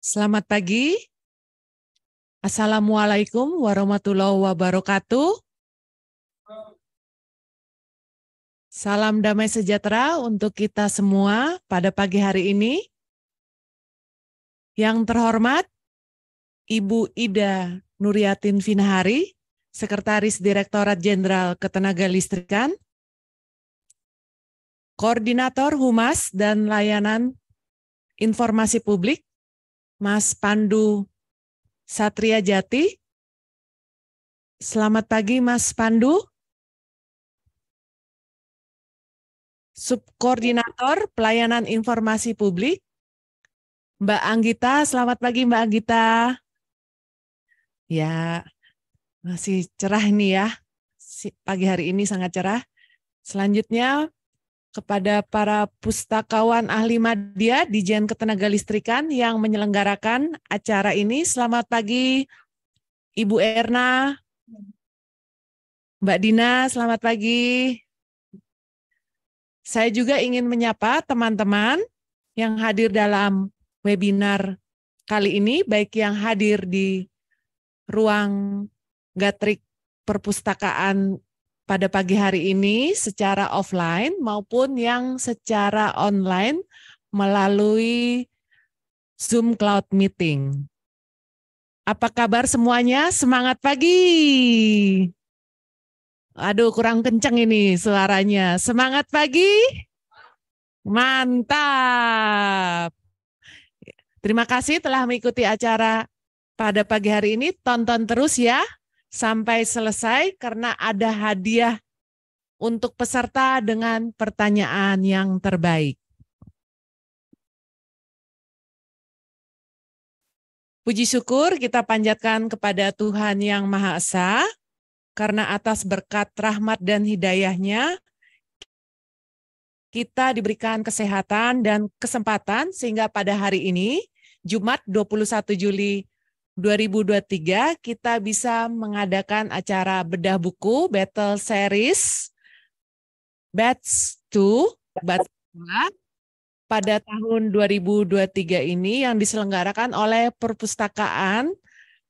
Selamat pagi. Assalamualaikum warahmatullahi wabarakatuh. Salam damai sejahtera untuk kita semua pada pagi hari ini. Yang terhormat, Ibu Ida Nuriatin Vinahari, Sekretaris Direktorat Jenderal Ketenagalistrikan, Koordinator Humas dan Layanan Informasi Publik, Mas Pandu Satria Jati. Selamat pagi, Mas Pandu. Subkoordinator Pelayanan Informasi Publik, Mbak Anggita. Selamat pagi, Mbak Anggita. Ya, masih cerah ini ya. Pagi hari ini sangat cerah. Selanjutnya, kepada para pustakawan ahli media di Dijen Ketenagalistrikan yang menyelenggarakan acara ini. Selamat pagi, Ibu Erna, Mbak Dina, selamat pagi. Saya juga ingin menyapa teman-teman yang hadir dalam webinar kali ini, baik yang hadir di ruang Gatrik Perpustakaan pada pagi hari ini secara offline maupun yang secara online melalui Zoom Cloud Meeting. Apa kabar semuanya? Semangat pagi! Aduh, kurang kenceng ini suaranya. Semangat pagi! Mantap! Terima kasih telah mengikuti acara pada pagi hari ini. Tonton terus ya sampai selesai karena ada hadiah untuk peserta dengan pertanyaan yang terbaik. Puji syukur kita panjatkan kepada Tuhan Yang Maha Esa, karena atas berkat rahmat dan hidayahnya, kita diberikan kesehatan dan kesempatan sehingga pada hari ini, Jumat 21 Juli 2023, kita bisa mengadakan acara bedah buku Battle Series Batch 2 pada tahun 2023 ini yang diselenggarakan oleh Perpustakaan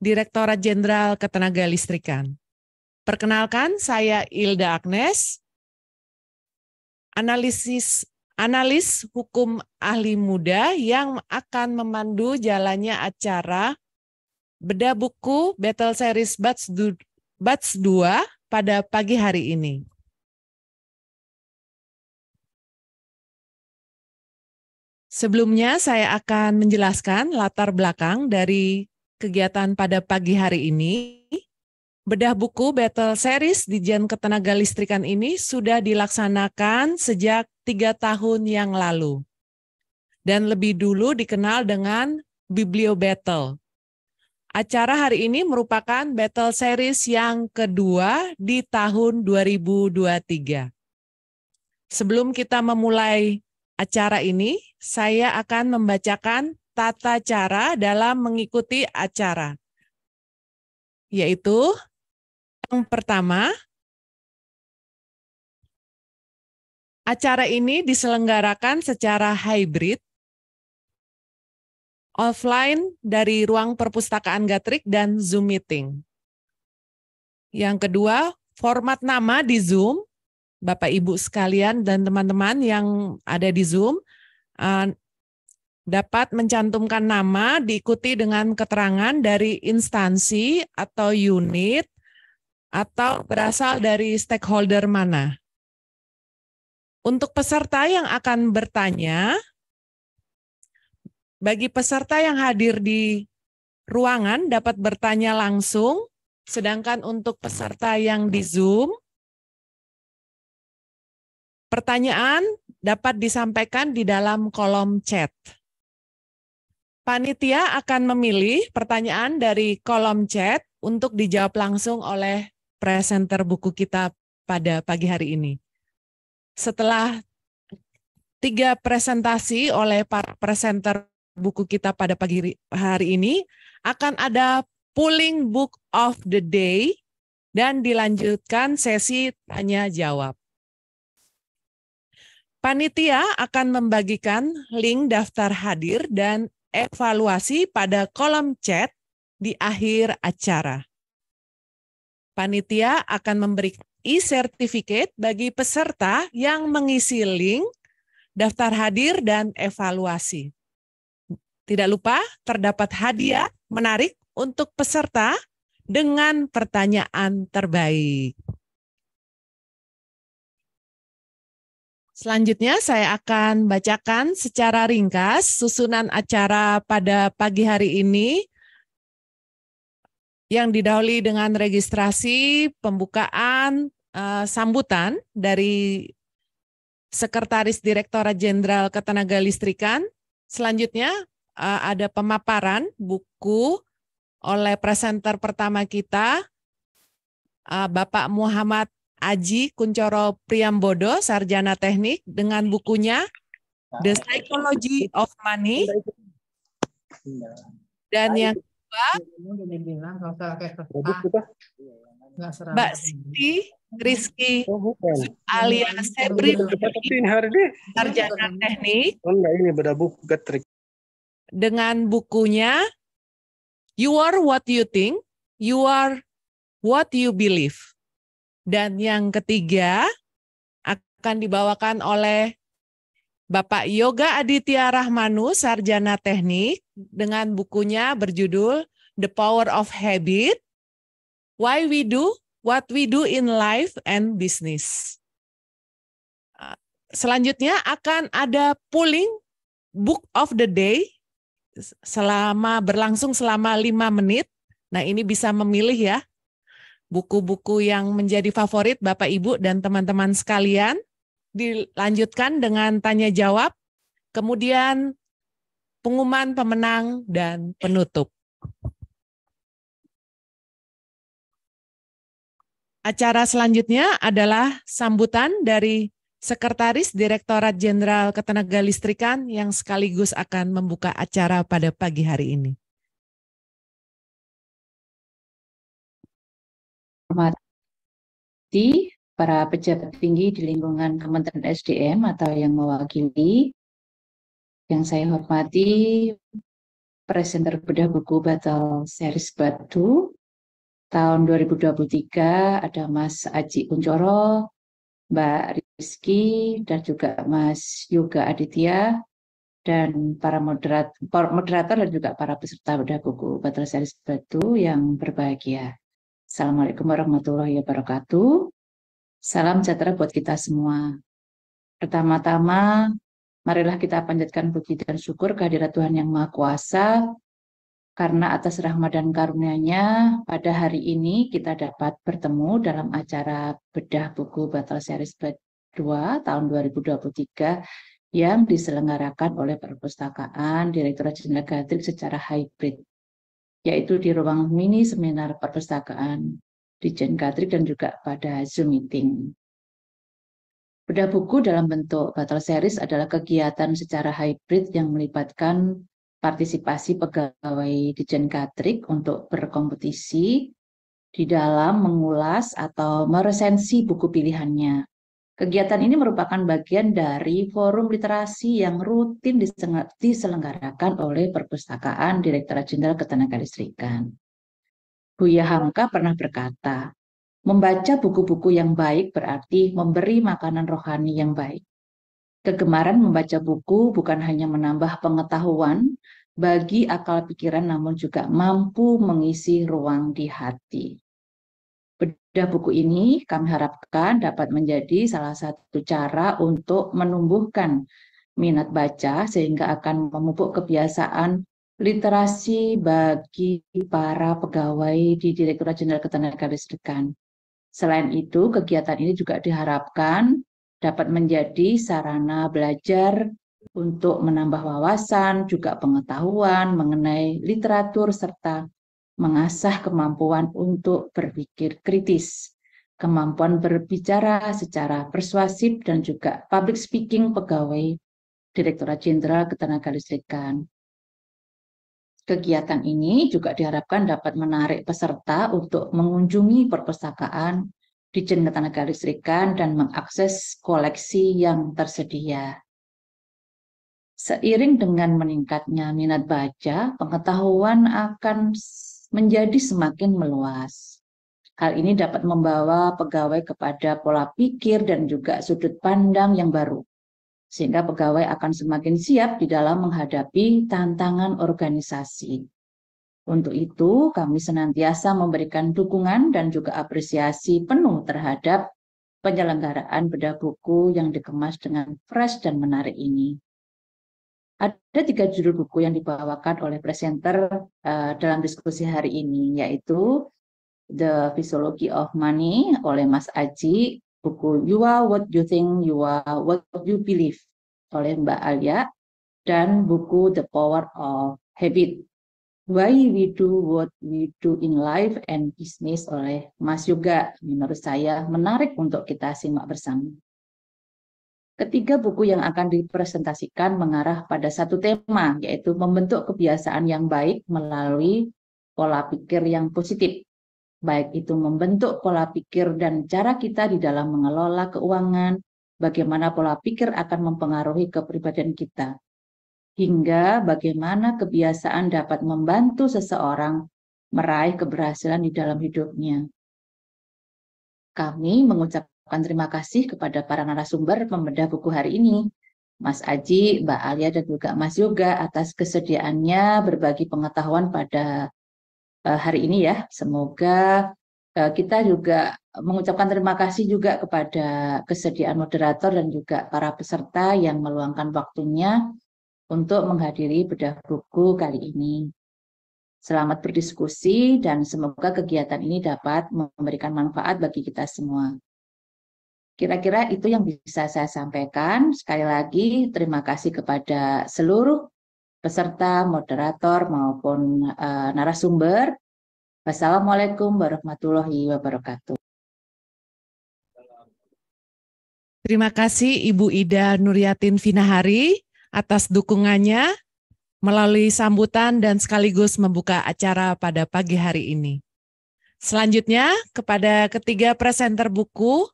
Direktorat Jenderal Ketenagalistrikan. Perkenalkan, saya Ilda Agnes, analis hukum ahli muda yang akan memandu jalannya acara bedah buku Battle Series Batch 2 pada pagi hari ini. Sebelumnya saya akan menjelaskan latar belakang dari kegiatan pada pagi hari ini. Bedah buku Battle Series di Dijen Ketenagalistrikan ini sudah dilaksanakan sejak 3 tahun yang lalu. Dan lebih dulu dikenal dengan Biblio Battle. Acara hari ini merupakan Battle Series yang kedua di tahun 2023. Sebelum kita memulai acara ini, saya akan membacakan tata cara dalam mengikuti acara. Yaitu, yang pertama, acara ini diselenggarakan secara hybrid, offline dari ruang perpustakaan Gatrik dan Zoom meeting. Yang kedua, format nama di Zoom, Bapak Ibu sekalian dan teman-teman yang ada di Zoom, dapat mencantumkan nama diikuti dengan keterangan dari instansi atau unit atau berasal dari stakeholder mana. Untuk peserta yang akan bertanya, bagi peserta yang hadir di ruangan dapat bertanya langsung, sedangkan untuk peserta yang di Zoom, pertanyaan dapat disampaikan di dalam kolom chat. Panitia akan memilih pertanyaan dari kolom chat untuk dijawab langsung oleh presenter buku kita pada pagi hari ini. Setelah 3 presentasi oleh para presenter buku kita pada pagi hari ini, akan ada pulling book of the day dan dilanjutkan sesi tanya jawab. Panitia akan membagikan link daftar hadir dan evaluasi pada kolom chat di akhir acara. Panitia akan memberi e-certificate bagi peserta yang mengisi link, daftar hadir, dan evaluasi. Tidak lupa terdapat hadiah menarik untuk peserta dengan pertanyaan terbaik. Selanjutnya saya akan bacakan secara ringkas susunan acara pada pagi hari ini yang didahului dengan registrasi, pembukaan, sambutan dari Sekretaris Direktorat Jenderal Ketenagalistrikan. Selanjutnya ada pemaparan buku oleh presenter pertama kita, Bapak Muhammad Aji Kuncoro Priambodo, Sarjana Teknik, dengan bukunya The Psychology of Money. Dan yang Mbak Siti Rizky alias Sebri, Sarjana Teknik, dengan bukunya You Are What You Think, You Are What You Believe. Dan yang ketiga akan dibawakan oleh Bapak Yoga Aditya Rahmanu, Sarjana Teknik, dengan bukunya berjudul The Power of Habit, Why We Do What We Do in Life and Business. Selanjutnya akan ada polling Book of the Day berlangsung selama 5 menit. Nah, ini bisa memilih ya buku-buku yang menjadi favorit Bapak Ibu dan teman-teman sekalian. Dilanjutkan dengan tanya jawab, kemudian pengumuman pemenang dan penutup. Acara selanjutnya adalah sambutan dari Sekretaris Direktorat Jenderal Ketenagalistrikan yang sekaligus akan membuka acara pada pagi hari ini. Hormati para pejabat tinggi di lingkungan Kementerian SDM atau yang mewakili. Yang saya hormati presenter bedah buku Battle Series Batu tahun 2023, ada Mas Aji Kuncoro, Mbak Rizky, dan juga Mas Yoga Aditya, dan para moderator dan juga para peserta bedah buku Battle Series Batu yang berbahagia. Assalamualaikum warahmatullahi wabarakatuh. Salam sejahtera buat kita semua. Pertama-tama, marilah kita panjatkan puji dan syukur kehadirat Tuhan Yang Maha Kuasa, karena atas rahmat dan karunia-Nya pada hari ini kita dapat bertemu dalam acara bedah buku Battle Series 2 tahun 2023 yang diselenggarakan oleh Perpustakaan Direktorat Jenderal Gatrik secara hybrid, yaitu di ruang mini seminar perpustakaan di Jen Gatrik dan juga pada Zoom meeting. Bedah buku dalam bentuk Battle Series adalah kegiatan secara hybrid yang melibatkan partisipasi pegawai di Jen Gatrik untuk berkompetisi di dalam mengulas atau meresensi buku pilihannya. Kegiatan ini merupakan bagian dari forum literasi yang rutin diselenggarakan oleh Perpustakaan Direktorat Jenderal Ketenagalistrikan. Buya Hamka pernah berkata, membaca buku-buku yang baik berarti memberi makanan rohani yang baik. Kegemaran membaca buku bukan hanya menambah pengetahuan bagi akal pikiran, namun juga mampu mengisi ruang di hati. Bedah buku ini kami harapkan dapat menjadi salah satu cara untuk menumbuhkan minat baca sehingga akan memupuk kebiasaan literasi bagi para pegawai di Direktorat Jenderal Ketenagalistrikan. Selain itu, kegiatan ini juga diharapkan dapat menjadi sarana belajar untuk menambah wawasan, juga pengetahuan mengenai literatur, serta mengasah kemampuan untuk berpikir kritis, kemampuan berbicara secara persuasif, dan juga public speaking pegawai Direktorat Jenderal Ketenagalistrikan. Kegiatan ini juga diharapkan dapat menarik peserta untuk mengunjungi perpustakaan di Jen Ketenagalistrikan dan mengakses koleksi yang tersedia. Seiring dengan meningkatnya minat baca, pengetahuan akan menjadi semakin meluas. Hal ini dapat membawa pegawai kepada pola pikir dan juga sudut pandang yang baru, sehingga pegawai akan semakin siap di dalam menghadapi tantangan organisasi. Untuk itu, kami senantiasa memberikan dukungan dan juga apresiasi penuh terhadap penyelenggaraan bedah buku yang dikemas dengan fresh dan menarik ini. Ada 3 judul buku yang dibawakan oleh presenter dalam diskusi hari ini, yaitu The Physiology of Money oleh Mas Aji, buku You Are What You Think, You Are What You Believe oleh Mbak Alia, dan buku The Power of Habit, Why We Do What We Do in Life and Business oleh Mas Yoga. Menurut saya menarik untuk kita simak bersama. Ketiga buku yang akan dipresentasikan mengarah pada satu tema, yaitu membentuk kebiasaan yang baik melalui pola pikir yang positif. Baik itu membentuk pola pikir dan cara kita di dalam mengelola keuangan, bagaimana pola pikir akan mempengaruhi kepribadian kita, hingga bagaimana kebiasaan dapat membantu seseorang meraih keberhasilan di dalam hidupnya. Kami mengucapkan terima kasih kepada para narasumber pembedah buku hari ini, Mas Aji, Mbak Alia, dan juga Mas Yoga atas kesediaannya berbagi pengetahuan pada hari ini ya. Semoga kita juga mengucapkan terima kasih juga kepada kesediaan moderator dan juga para peserta yang meluangkan waktunya untuk menghadiri bedah buku kali ini. Selamat berdiskusi dan semoga kegiatan ini dapat memberikan manfaat bagi kita semua. Kira-kira itu yang bisa saya sampaikan. Sekali lagi terima kasih kepada seluruh peserta, moderator maupun narasumber. Wassalamualaikum warahmatullahi wabarakatuh. Terima kasih Ibu Ida Nuryatin Vinahari atas dukungannya melalui sambutan dan sekaligus membuka acara pada pagi hari ini. Selanjutnya, kepada ketiga presenter buku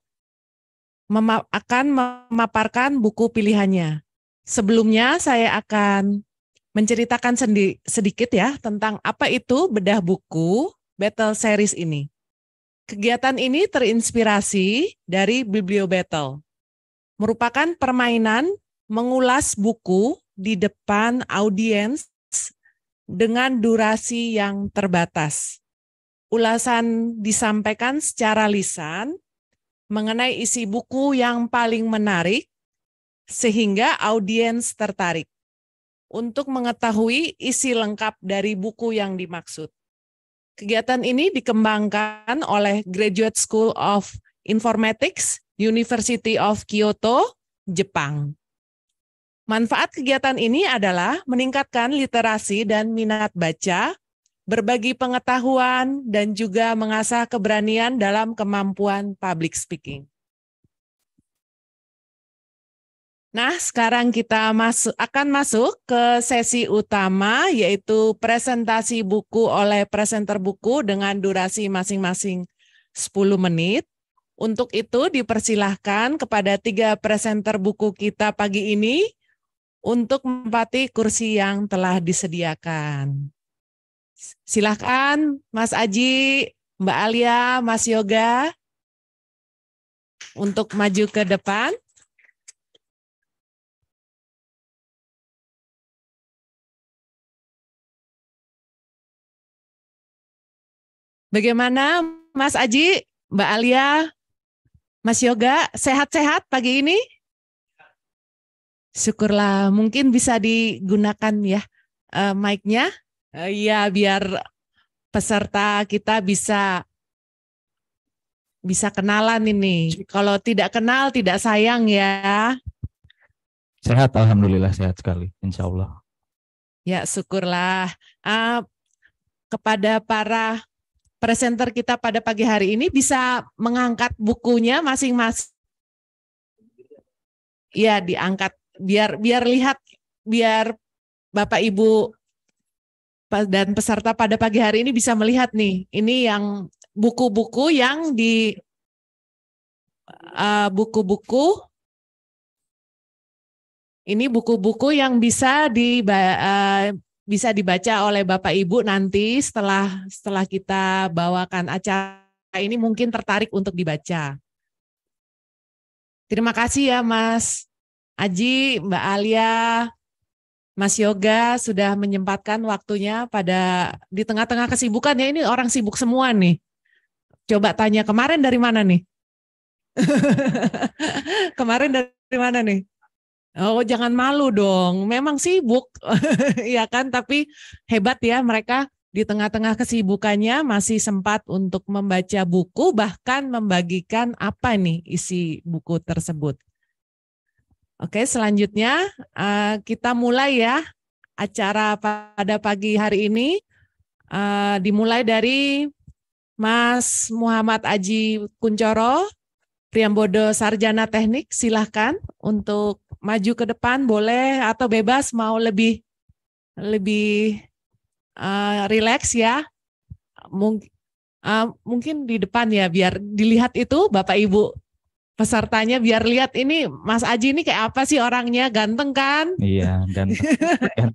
akan memaparkan buku pilihannya. Sebelumnya, saya akan menceritakan sedikit ya tentang apa itu bedah buku Battle Series ini. Kegiatan ini terinspirasi dari Biblio Battle, merupakan permainan mengulas buku di depan audiens dengan durasi yang terbatas. Ulasan disampaikan secara lisan mengenai isi buku yang paling menarik sehingga audiens tertarik untuk mengetahui isi lengkap dari buku yang dimaksud. Kegiatan ini dikembangkan oleh Graduate School of Informatics, University of Kyoto, Jepang. Manfaat kegiatan ini adalah meningkatkan literasi dan minat baca, berbagi pengetahuan, dan juga mengasah keberanian dalam kemampuan public speaking. Nah, sekarang kita akan masuk ke sesi utama, yaitu presentasi buku oleh presenter buku dengan durasi masing-masing 10 menit. Untuk itu dipersilahkan kepada 3 presenter buku kita pagi ini untuk menempati kursi yang telah disediakan. Silakan Mas Aji, Mbak Alia, Mas Yoga untuk maju ke depan. Bagaimana Mas Aji, Mbak Alia, Mas Yoga, sehat-sehat pagi ini? Syukurlah, mungkin bisa digunakan ya mic-nya. Ya, biar peserta kita bisa kenalan ini. Kalau tidak kenal, tidak sayang ya. Sehat, alhamdulillah sehat sekali, insya Allah. Ya, syukurlah. Kepada para presenter kita pada pagi hari ini bisa mengangkat bukunya masing-masing. Ya, diangkat biar lihat, biar Bapak Ibu dan peserta pada pagi hari ini bisa melihat nih. Ini yang buku-buku yang di buku-buku Ini buku-buku yang bisa dibaca oleh Bapak Ibu nanti setelah kita bawakan acara ini, mungkin tertarik untuk dibaca. Terima kasih ya Mas Aji, Mbak Alia, Mas Yoga sudah menyempatkan waktunya di tengah-tengah kesibukan ya, ini orang sibuk semua nih. Coba tanya kemarin dari mana nih? Kemarin dari mana nih? Oh, jangan malu dong. Memang sibuk, ya kan? Tapi hebat ya, mereka di tengah-tengah kesibukannya masih sempat untuk membaca buku, bahkan membagikan apa nih isi buku tersebut. Oke, selanjutnya kita mulai ya acara pada pagi hari ini. Dimulai dari Mas Muhammad Aji Kuncoro, Priambodo Sarjana Teknik, silahkan untuk maju ke depan, boleh atau bebas mau lebih rileks ya. Mungkin di depan ya, biar dilihat itu Bapak Ibu pesertanya, biar lihat ini Mas Aji ini kayak apa sih orangnya, ganteng kan? Iya, ganteng. Ya.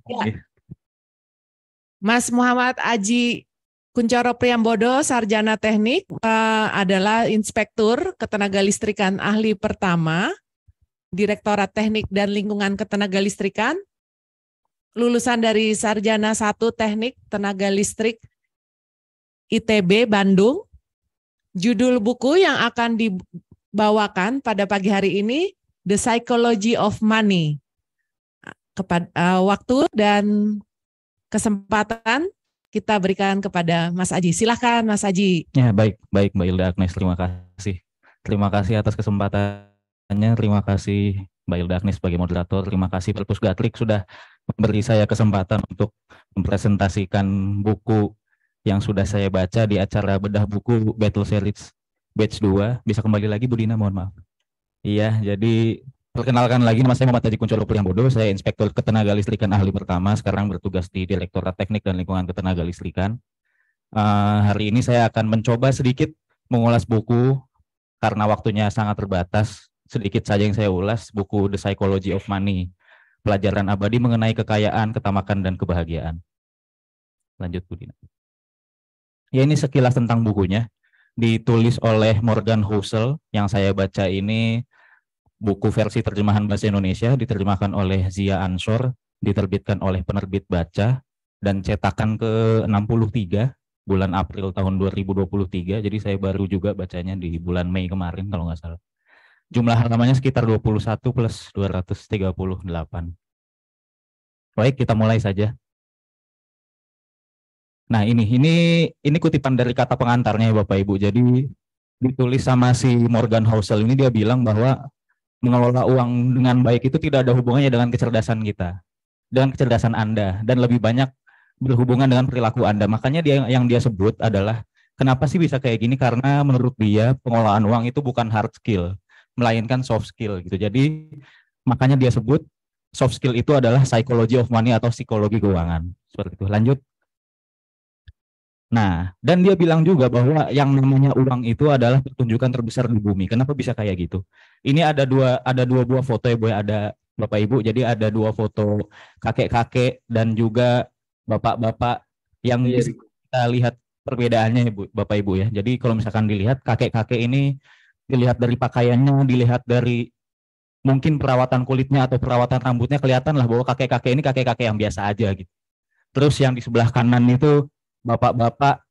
Mas Muhammad Aji Kuncoro Priambodo, Sarjana Teknik, adalah Inspektur Ketenagalistrikan Ahli Pertama, Direktorat Teknik dan Lingkungan Ketenagalistrikan, lulusan dari Sarjana 1 Teknik Tenaga Listrik ITB Bandung. Judul buku yang akan dibawakan pada pagi hari ini, The Psychology of Money. Waktu dan kesempatan kita berikan kepada Mas Aji. Silahkan Mas Aji. Ya, baik Mbak Hilda Agnes, terima kasih. Terima kasih atas kesempatannya, terima kasih Mbak Hilda Agnes sebagai moderator, terima kasih Perpus Gatlik sudah memberi saya kesempatan untuk mempresentasikan buku yang sudah saya baca di acara bedah buku Battle Series Batch 2. Bisa kembali lagi Bu Dina, mohon maaf. Iya, jadi perkenalkan lagi, nama saya Muhammad Aji Kuncoro Priambodo, saya Inspektur Ketenagalistrikan Ahli Pertama, sekarang bertugas di Direktorat Teknik dan Lingkungan Ketenagalistrikan. Hari ini saya akan mencoba sedikit mengulas buku, karena waktunya sangat terbatas, sedikit saja yang saya ulas, buku The Psychology of Money, pelajaran abadi mengenai kekayaan, ketamakan, dan kebahagiaan. Lanjut Bu Dina. Ya, ini sekilas tentang bukunya, ditulis oleh Morgan Housel, yang saya baca ini buku versi terjemahan bahasa Indonesia, diterjemahkan oleh Zia Ansor, diterbitkan oleh penerbit Baca, dan cetakan ke-63 bulan April tahun 2023. Jadi saya baru juga bacanya di bulan Mei kemarin kalau nggak salah. Jumlah halamannya sekitar 21 plus 238. Baik, kita mulai saja. Nah, ini kutipan dari kata pengantarnya ya Bapak Ibu. Jadi ditulis sama si Morgan Housel ini, dia bilang bahwa mengelola uang dengan baik itu tidak ada hubungannya dengan kecerdasan kita, dengan kecerdasan Anda, dan lebih banyak berhubungan dengan perilaku Anda. Makanya yang dia sebut adalah, kenapa sih bisa kayak gini? Karena menurut dia pengelolaan uang itu bukan hard skill, melainkan soft skill gitu. Jadi makanya dia sebut soft skill itu adalah psychology of money atau psikologi keuangan. Seperti itu. Lanjut. Nah, dan dia bilang juga bahwa yang namanya uang itu adalah pertunjukan terbesar di bumi. Kenapa bisa kayak gitu? Ini ada dua buah foto ya Bu, ada Bapak Ibu. Jadi ada dua foto kakek-kakek dan juga bapak-bapak yang bisa kita lihat perbedaannya ya Bu, Bapak Ibu ya. Jadi kalau misalkan dilihat kakek-kakek ini, dilihat dari pakaiannya, dilihat dari mungkin perawatan kulitnya atau perawatan rambutnya, kelihatan lah bahwa kakek-kakek ini kakek-kakek yang biasa aja gitu. Terus yang di sebelah kanan itu bapak-bapak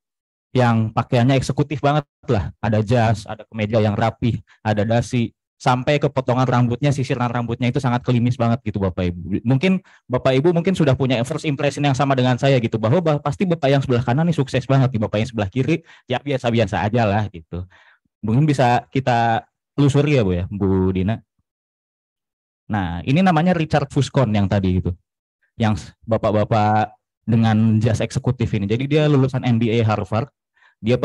yang pakaiannya eksekutif banget lah, ada jas, ada kemeja yang rapi, ada dasi, sampai ke potongan rambutnya, sisiran rambutnya itu sangat klimis banget gitu Bapak Ibu. Mungkin Bapak Ibu mungkin sudah punya first impression yang sama dengan saya gitu, bahwa pasti Bapak yang sebelah kanan nih sukses banget nih, Bapak yang sebelah kiri ya biasa-biasa aja lah gitu. Mungkin bisa kita telusuri ya Bu ya, Bu Dina. Nah, ini namanya Richard Fuscon yang tadi itu, yang bapak-bapak dengan jas eksekutif ini. Jadi dia lulusan MBA Harvard. Dia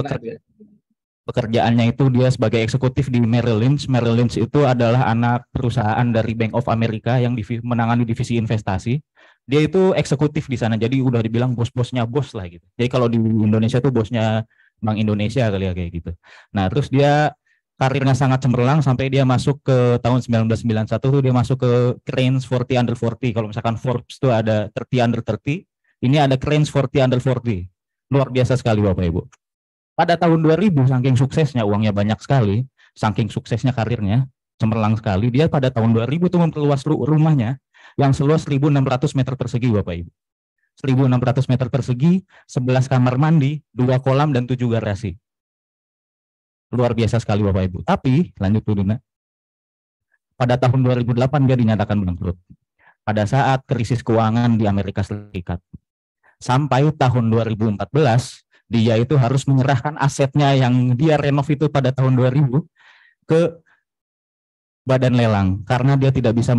pekerjaannya itu dia sebagai eksekutif di Merrill Lynch. Merrill Lynch itu adalah anak perusahaan dari Bank of America yang menangani divisi investasi. Dia itu eksekutif di sana. Jadi udah dibilang bos-bosnya bos lah gitu. Jadi kalau di Indonesia tuh bosnya Bank Indonesia kali ya kayak gitu. Nah, terus dia karirnya sangat cemerlang sampai dia masuk ke tahun 1991 tuh dia masuk ke Cranes 40 Under 40. Kalau misalkan Forbes tuh ada 30 Under 30, ini ada Cranes 40 Under 40. Luar biasa sekali Bapak Ibu. Pada tahun 2000 saking suksesnya, uangnya banyak sekali, saking suksesnya karirnya, cemerlang sekali, dia pada tahun 2000 tuh memperluas rumahnya yang seluas 1.600 meter persegi Bapak Ibu. 1.600 meter persegi, 11 kamar mandi, 2 kolam, dan 7 garasi. Luar biasa sekali Bapak Ibu. Tapi, lanjut dulu Nak. Pada tahun 2008 dia dinyatakan bangkrut. Pada saat krisis keuangan di Amerika Serikat. Sampai tahun 2014, dia itu harus menyerahkan asetnya yang dia renov itu pada tahun 2000 ke badan lelang karena dia tidak bisa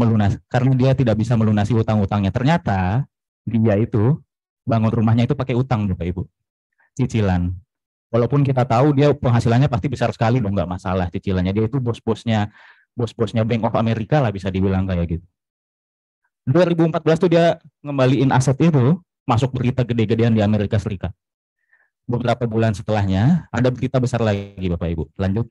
melunasi utang-utangnya. Ternyata dia itu bangun rumahnya itu pakai utang Bapak Ibu. Cicilan. Walaupun kita tahu dia penghasilannya pasti besar sekali, dong, nggak masalah cicilannya. Dia itu bos-bosnya Bank of America lah bisa dibilang kayak gitu. 2014 tuh dia ngembaliin aset itu, masuk berita gede-gedean di Amerika Serikat. Beberapa bulan setelahnya ada berita besar lagi Bapak Ibu. Lanjut.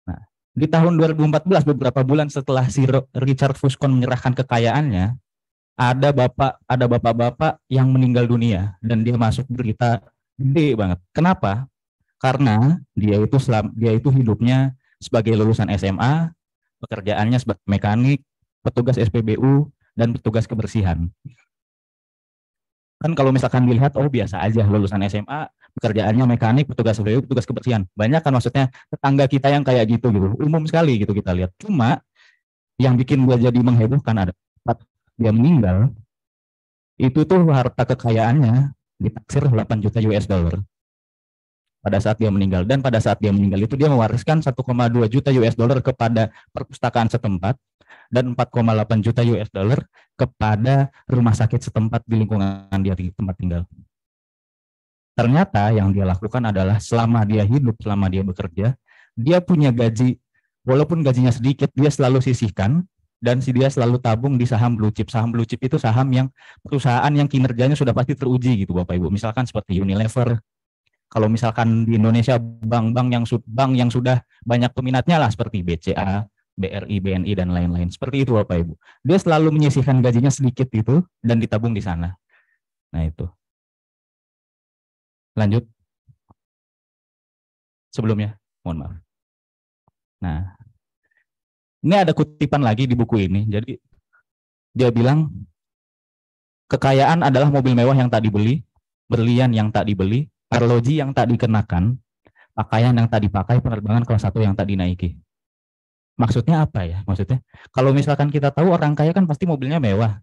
Nah, di tahun 2014 beberapa bulan setelah si Richard Fuscon menyerahkan kekayaannya, ada bapak-bapak yang meninggal dunia dan dia masuk berita gede banget. Kenapa? Karena dia itu hidupnya sebagai lulusan SMA, pekerjaannya sebagai mekanik, petugas SPBU, dan petugas kebersihan. Kan kalau misalkan dilihat, oh biasa aja lulusan SMA, pekerjaannya mekanik, petugas SPBU, petugas kebersihan. Banyak kan maksudnya tetangga kita yang kayak gitu, umum sekali gitu kita lihat. Cuma yang bikin gue jadi menghebohkan ada dia meninggal, itu tuh harta kekayaannya ditaksir 8 juta US dollar pada saat dia meninggal. Dan pada saat dia meninggal itu dia mewariskan 1,2 juta US dollar kepada perpustakaan setempat dan 4,8 juta US dollar kepada rumah sakit setempat di lingkungan dia di tempat tinggal. Ternyata yang dia lakukan adalah selama dia hidup, selama dia bekerja, dia punya gaji, walaupun gajinya sedikit, dia selalu sisihkan dan dia selalu tabung di saham blue chip. Saham blue chip itu saham yang perusahaan yang kinerjanya sudah pasti teruji gitu Bapak Ibu. Misalkan seperti Unilever. Kalau misalkan di Indonesia bank yang sudah banyak peminatnya lah seperti BCA, BRI, BNI dan lain-lain. Seperti itu Bapak Ibu. Dia selalu menyisihkan gajinya sedikit itu dan ditabung di sana. Nah itu. Lanjut. Sebelumnya, mohon maaf. Nah, ini ada kutipan lagi di buku ini. Jadi dia bilang kekayaan adalah mobil mewah yang tak dibeli, berlian yang tak dibeli, arloji yang tak dikenakan, pakaian yang tak dipakai, penerbangan kelas 1 yang tak dinaiki. Maksudnya apa ya? Maksudnya kalau misalkan kita tahu orang kaya kan pasti mobilnya mewah,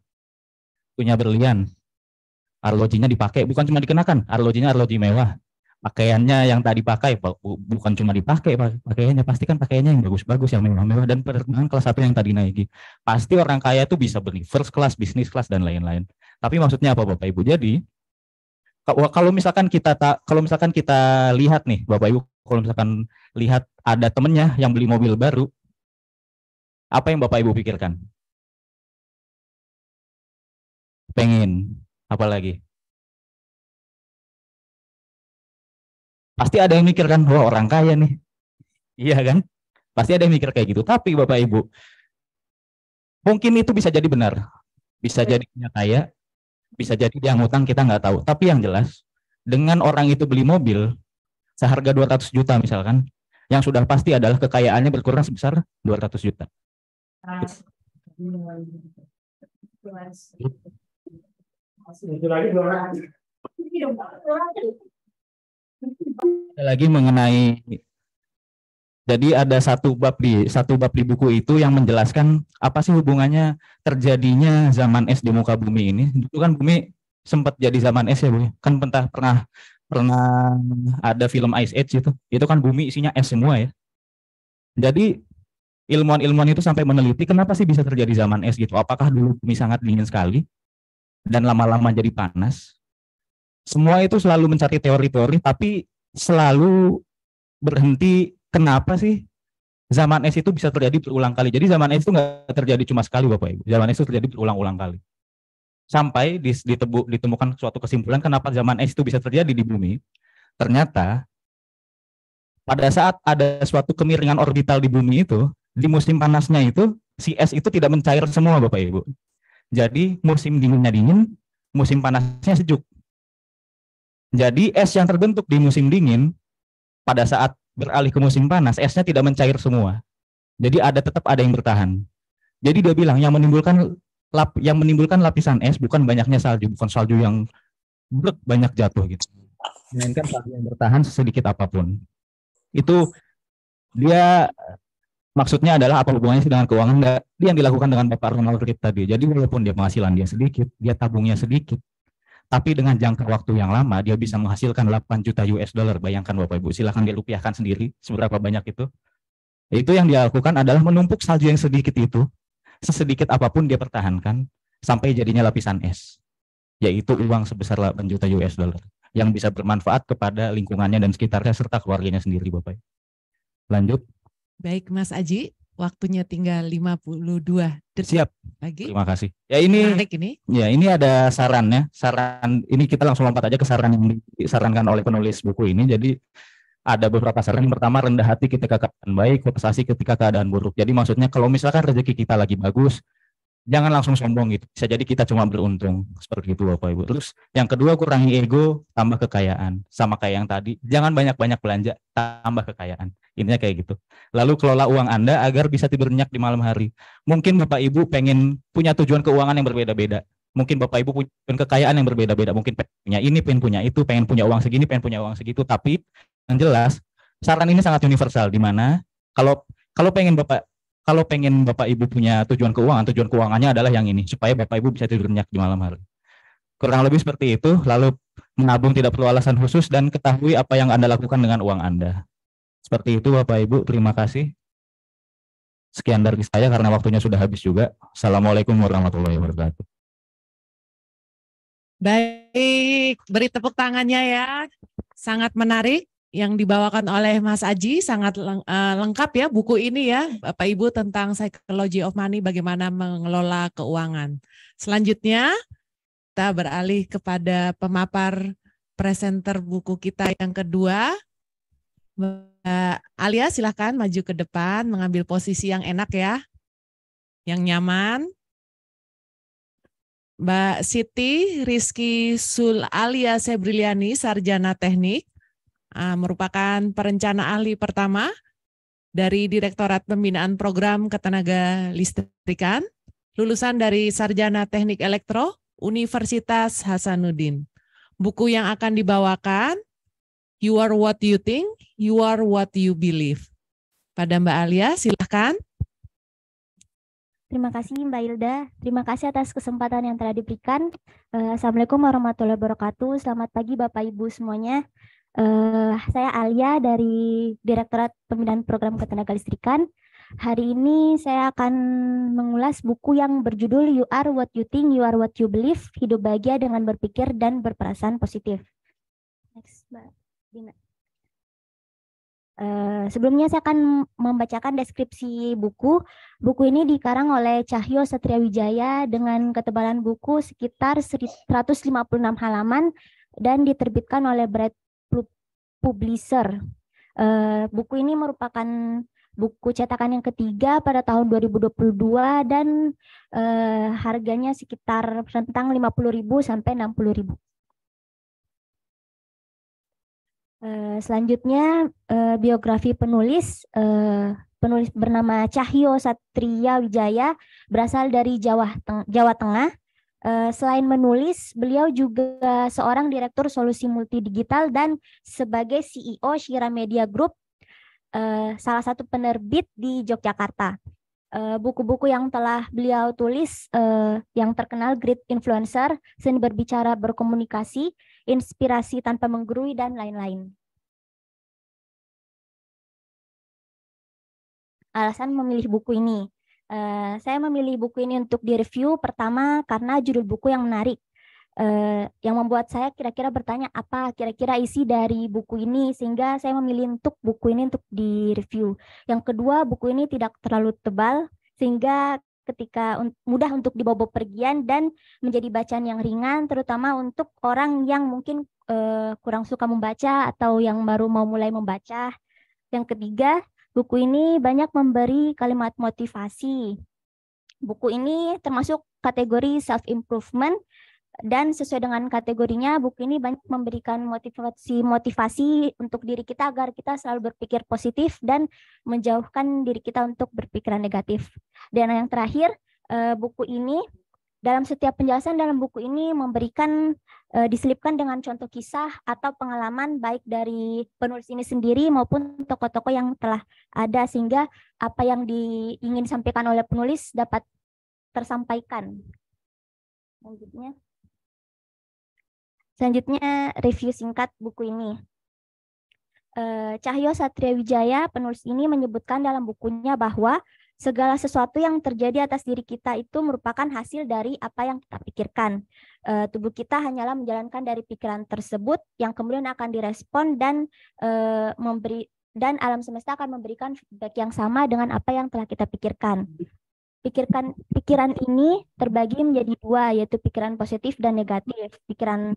punya berlian, arlojinya dipakai, bukan cuma dikenakan, arlojinya arloji mewah. Pakaiannya yang tak dipakai, bukan cuma dipakai pakaiannya, pasti kan pakaiannya yang bagus-bagus, yang mewah-mewah, dan penerbangan kelas 1 yang tadi naiki. Pasti orang kaya itu bisa beli first class, business class, dan lain-lain. Tapi maksudnya apa Bapak Ibu? Jadi kalau misalkan kita lihat nih Bapak Ibu, kalau misalkan lihat ada temennya yang beli mobil baru, apa yang Bapak Ibu pikirkan? Pengen, apalagi? Pasti ada yang mikir kan, wah orang kaya nih. Iya kan? Pasti ada yang mikir kayak gitu. Tapi Bapak Ibu, mungkin itu bisa jadi benar. Bisa jadi dia kaya, bisa jadi dia ngutang, kita nggak tahu. Tapi yang jelas, dengan orang itu beli mobil, seharga 200 juta misalkan, yang sudah pasti adalah kekayaannya berkurang sebesar 200 juta. Lagi mengenai, jadi ada satu bab di buku itu yang menjelaskan apa sih hubungannya terjadinya zaman es di muka bumi ini. Dulu kan bumi sempat jadi zaman es ya Bu. Kan pernah ada film Ice Age itu kan bumi isinya es semua ya. Jadi ilmuwan-ilmuwan itu sampai meneliti kenapa sih bisa terjadi zaman es gitu. Apakah dulu bumi sangat dingin sekali dan lama-lama jadi panas? Semua itu selalu mencari teori-teori, tapi selalu berhenti kenapa sih zaman es itu bisa terjadi berulang kali. Jadi zaman es itu nggak terjadi cuma sekali Bapak Ibu. Zaman es itu terjadi berulang-ulang kali. Sampai ditemukan suatu kesimpulan kenapa zaman es itu bisa terjadi di bumi. Ternyata pada saat ada suatu kemiringan orbital di bumi itu, di musim panasnya itu, si es itu tidak mencair semua Bapak Ibu. Jadi musim dinginnya dingin, musim panasnya sejuk. Jadi es yang terbentuk di musim dingin, pada saat beralih ke musim panas, esnya tidak mencair semua. Jadi tetap ada yang bertahan. Jadi dia bilang yang menimbulkan lapisan es bukan banyaknya salju, bukan salju yang banyak jatuh gitu. Melainkan salju yang bertahan sesedikit apapun. Itu dia maksudnya adalah apa hubungannya sih dengan keuangan? Dia yang dilakukan dengan Bapak Ronald Read tadi. Jadi walaupun dia penghasilan dia sedikit, dia tabungnya sedikit, tapi dengan jangka waktu yang lama dia bisa menghasilkan 8 juta US dollar. Bayangkan Bapak Ibu, silahkan dirupiahkan sendiri seberapa banyak itu. Itu yang dia lakukan adalah menumpuk salju yang sedikit itu, sesedikit apapun dia pertahankan sampai jadinya lapisan es, yaitu uang sebesar 8 juta US dollar yang bisa bermanfaat kepada lingkungannya dan sekitarnya serta keluarganya sendiri Bapak. Lanjut. Baik Mas Aji, waktunya tinggal 52 detik. Siap. Lagi. Terima kasih. Ya ini ada sarannya. Saran ini kita langsung lompat aja ke saran yang disarankan oleh penulis buku ini. Jadi ada beberapa saran. Yang pertama, rendah hati ketika keadaan baik, prestasi ketika keadaan buruk. Jadi maksudnya kalau misalkan rezeki kita lagi bagus, jangan langsung sombong gitu. Bisa jadi kita cuma beruntung seperti itu Bapak Ibu. Terus yang kedua, kurangi ego, tambah kekayaan. Sama kayak yang tadi, jangan banyak-banyak belanja, tambah kekayaan. Intinya kayak gitu. Lalu kelola uang Anda agar bisa tidur nyenyak di malam hari. Mungkin Bapak Ibu pengen punya tujuan keuangan yang berbeda-beda. Mungkin Bapak Ibu punya kekayaan yang berbeda-beda. Mungkin pengen punya ini, pengen punya itu, pengen punya uang segini, pengen punya uang segitu. Tapi yang jelas, saran ini sangat universal. Di mana kalau pengen Bapak Ibu punya tujuan keuangannya adalah yang ini, supaya Bapak Ibu bisa tidur nyenyak di malam hari. Kurang lebih seperti itu. Lalu menabung tidak perlu alasan khusus dan ketahui apa yang Anda lakukan dengan uang Anda. Seperti itu Bapak Ibu, terima kasih. Sekian dari saya karena waktunya sudah habis juga. Assalamualaikum warahmatullahi wabarakatuh. Baik, beri tepuk tangannya ya. Sangat menarik yang dibawakan oleh Mas Aji, sangat lengkap ya buku ini ya Bapak Ibu tentang Psychology of Money, bagaimana mengelola keuangan. Selanjutnya kita beralih kepada pemapar presenter buku kita yang kedua. Mbak Alia silahkan maju ke depan, mengambil posisi yang enak ya, yang nyaman. Mbak Siti Rizky Sulalia Sebriliani, Sarjana Teknik, merupakan perencana ahli pertama dari Direktorat Pembinaan Program Ketenaga Listrikan, lulusan dari Sarjana Teknik Elektro, Universitas Hasanuddin. Buku yang akan dibawakan, You Are What You Think, You Are What You Believe. Pada Mbak Alia, silahkan. Terima kasih Mbak Hilda. Terima kasih atas kesempatan yang telah diberikan. Assalamualaikum warahmatullahi wabarakatuh. Selamat pagi Bapak Ibu semuanya. Saya Alia dari Direktorat Pembinaan Program Ketenaga Listrikan. Hari ini saya akan mengulas buku yang berjudul You Are What You Think, You Are What You Believe. Hidup bahagia dengan berpikir dan berperasaan positif. Next, Mbak Dina. Sebelumnya saya akan membacakan deskripsi buku. Buku ini dikarang oleh Cahyo Satriawijaya dengan ketebalan buku sekitar 156 halaman dan diterbitkan oleh Bright Publisher. Buku ini merupakan buku cetakan yang ketiga pada tahun 2022 dan harganya sekitar rentang 50.000 sampai 60.000. Selanjutnya biografi penulis. Penulis bernama Cahyo Satriawijaya, berasal dari Jawa Tengah. Selain menulis, beliau juga seorang direktur solusi multidigital dan sebagai CEO Shira Media Group, salah satu penerbit di Yogyakarta. Buku-buku yang telah beliau tulis yang terkenal, Great Influencer, Seni Berbicara Berkomunikasi, Inspirasi Tanpa Menggurui, dan lain-lain. Alasan memilih buku ini. Saya memilih buku ini untuk direview, pertama karena judul buku yang menarik, yang membuat saya kira-kira bertanya apa kira-kira isi dari buku ini, sehingga saya memilih untuk buku ini untuk direview. Yang kedua, buku ini tidak terlalu tebal, sehingga ketika mudah untuk dibawa pergian dan menjadi bacaan yang ringan, terutama untuk orang yang mungkin kurang suka membaca atau yang baru mau mulai membaca. Yang ketiga, buku ini banyak memberi kalimat motivasi. Buku ini termasuk kategori self-improvement dan sesuai dengan kategorinya, buku ini banyak memberikan motivasi untuk diri kita agar kita selalu berpikir positif dan menjauhkan diri kita untuk berpikiran negatif. Dan yang terakhir, buku ini dalam setiap penjelasan dalam buku ini memberikan diselipkan dengan contoh kisah atau pengalaman baik dari penulis ini sendiri maupun tokoh-tokoh yang telah ada, sehingga apa yang ingin disampaikan oleh penulis dapat tersampaikan. Selanjutnya review singkat buku ini. Cahyo Satria Wijaya, penulis ini menyebutkan dalam bukunya bahwa segala sesuatu yang terjadi atas diri kita itu merupakan hasil dari apa yang kita pikirkan. Tubuh kita hanyalah menjalankan dari pikiran tersebut yang kemudian akan direspon dan alam semesta akan memberikan feedback yang sama dengan apa yang telah kita pikirkan. Pikiran ini terbagi menjadi dua, yaitu pikiran positif dan negatif. Pikiran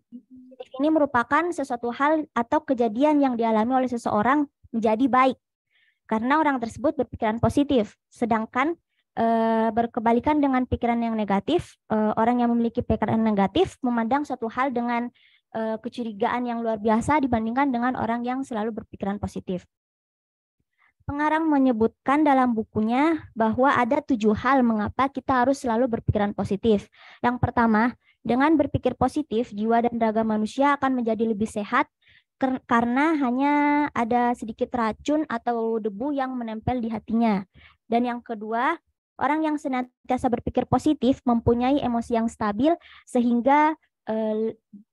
positif ini merupakan sesuatu hal atau kejadian yang dialami oleh seseorang menjadi baik karena orang tersebut berpikiran positif. Sedangkan berkebalikan dengan pikiran yang negatif, orang yang memiliki pikiran negatif memandang suatu hal dengan kecurigaan yang luar biasa dibandingkan dengan orang yang selalu berpikiran positif. Pengarang menyebutkan dalam bukunya bahwa ada 7 hal mengapa kita harus selalu berpikiran positif. Yang pertama, dengan berpikir positif, jiwa dan raga manusia akan menjadi lebih sehat karena hanya ada sedikit racun atau debu yang menempel di hatinya. Dan yang kedua, orang yang senantiasa berpikir positif mempunyai emosi yang stabil sehingga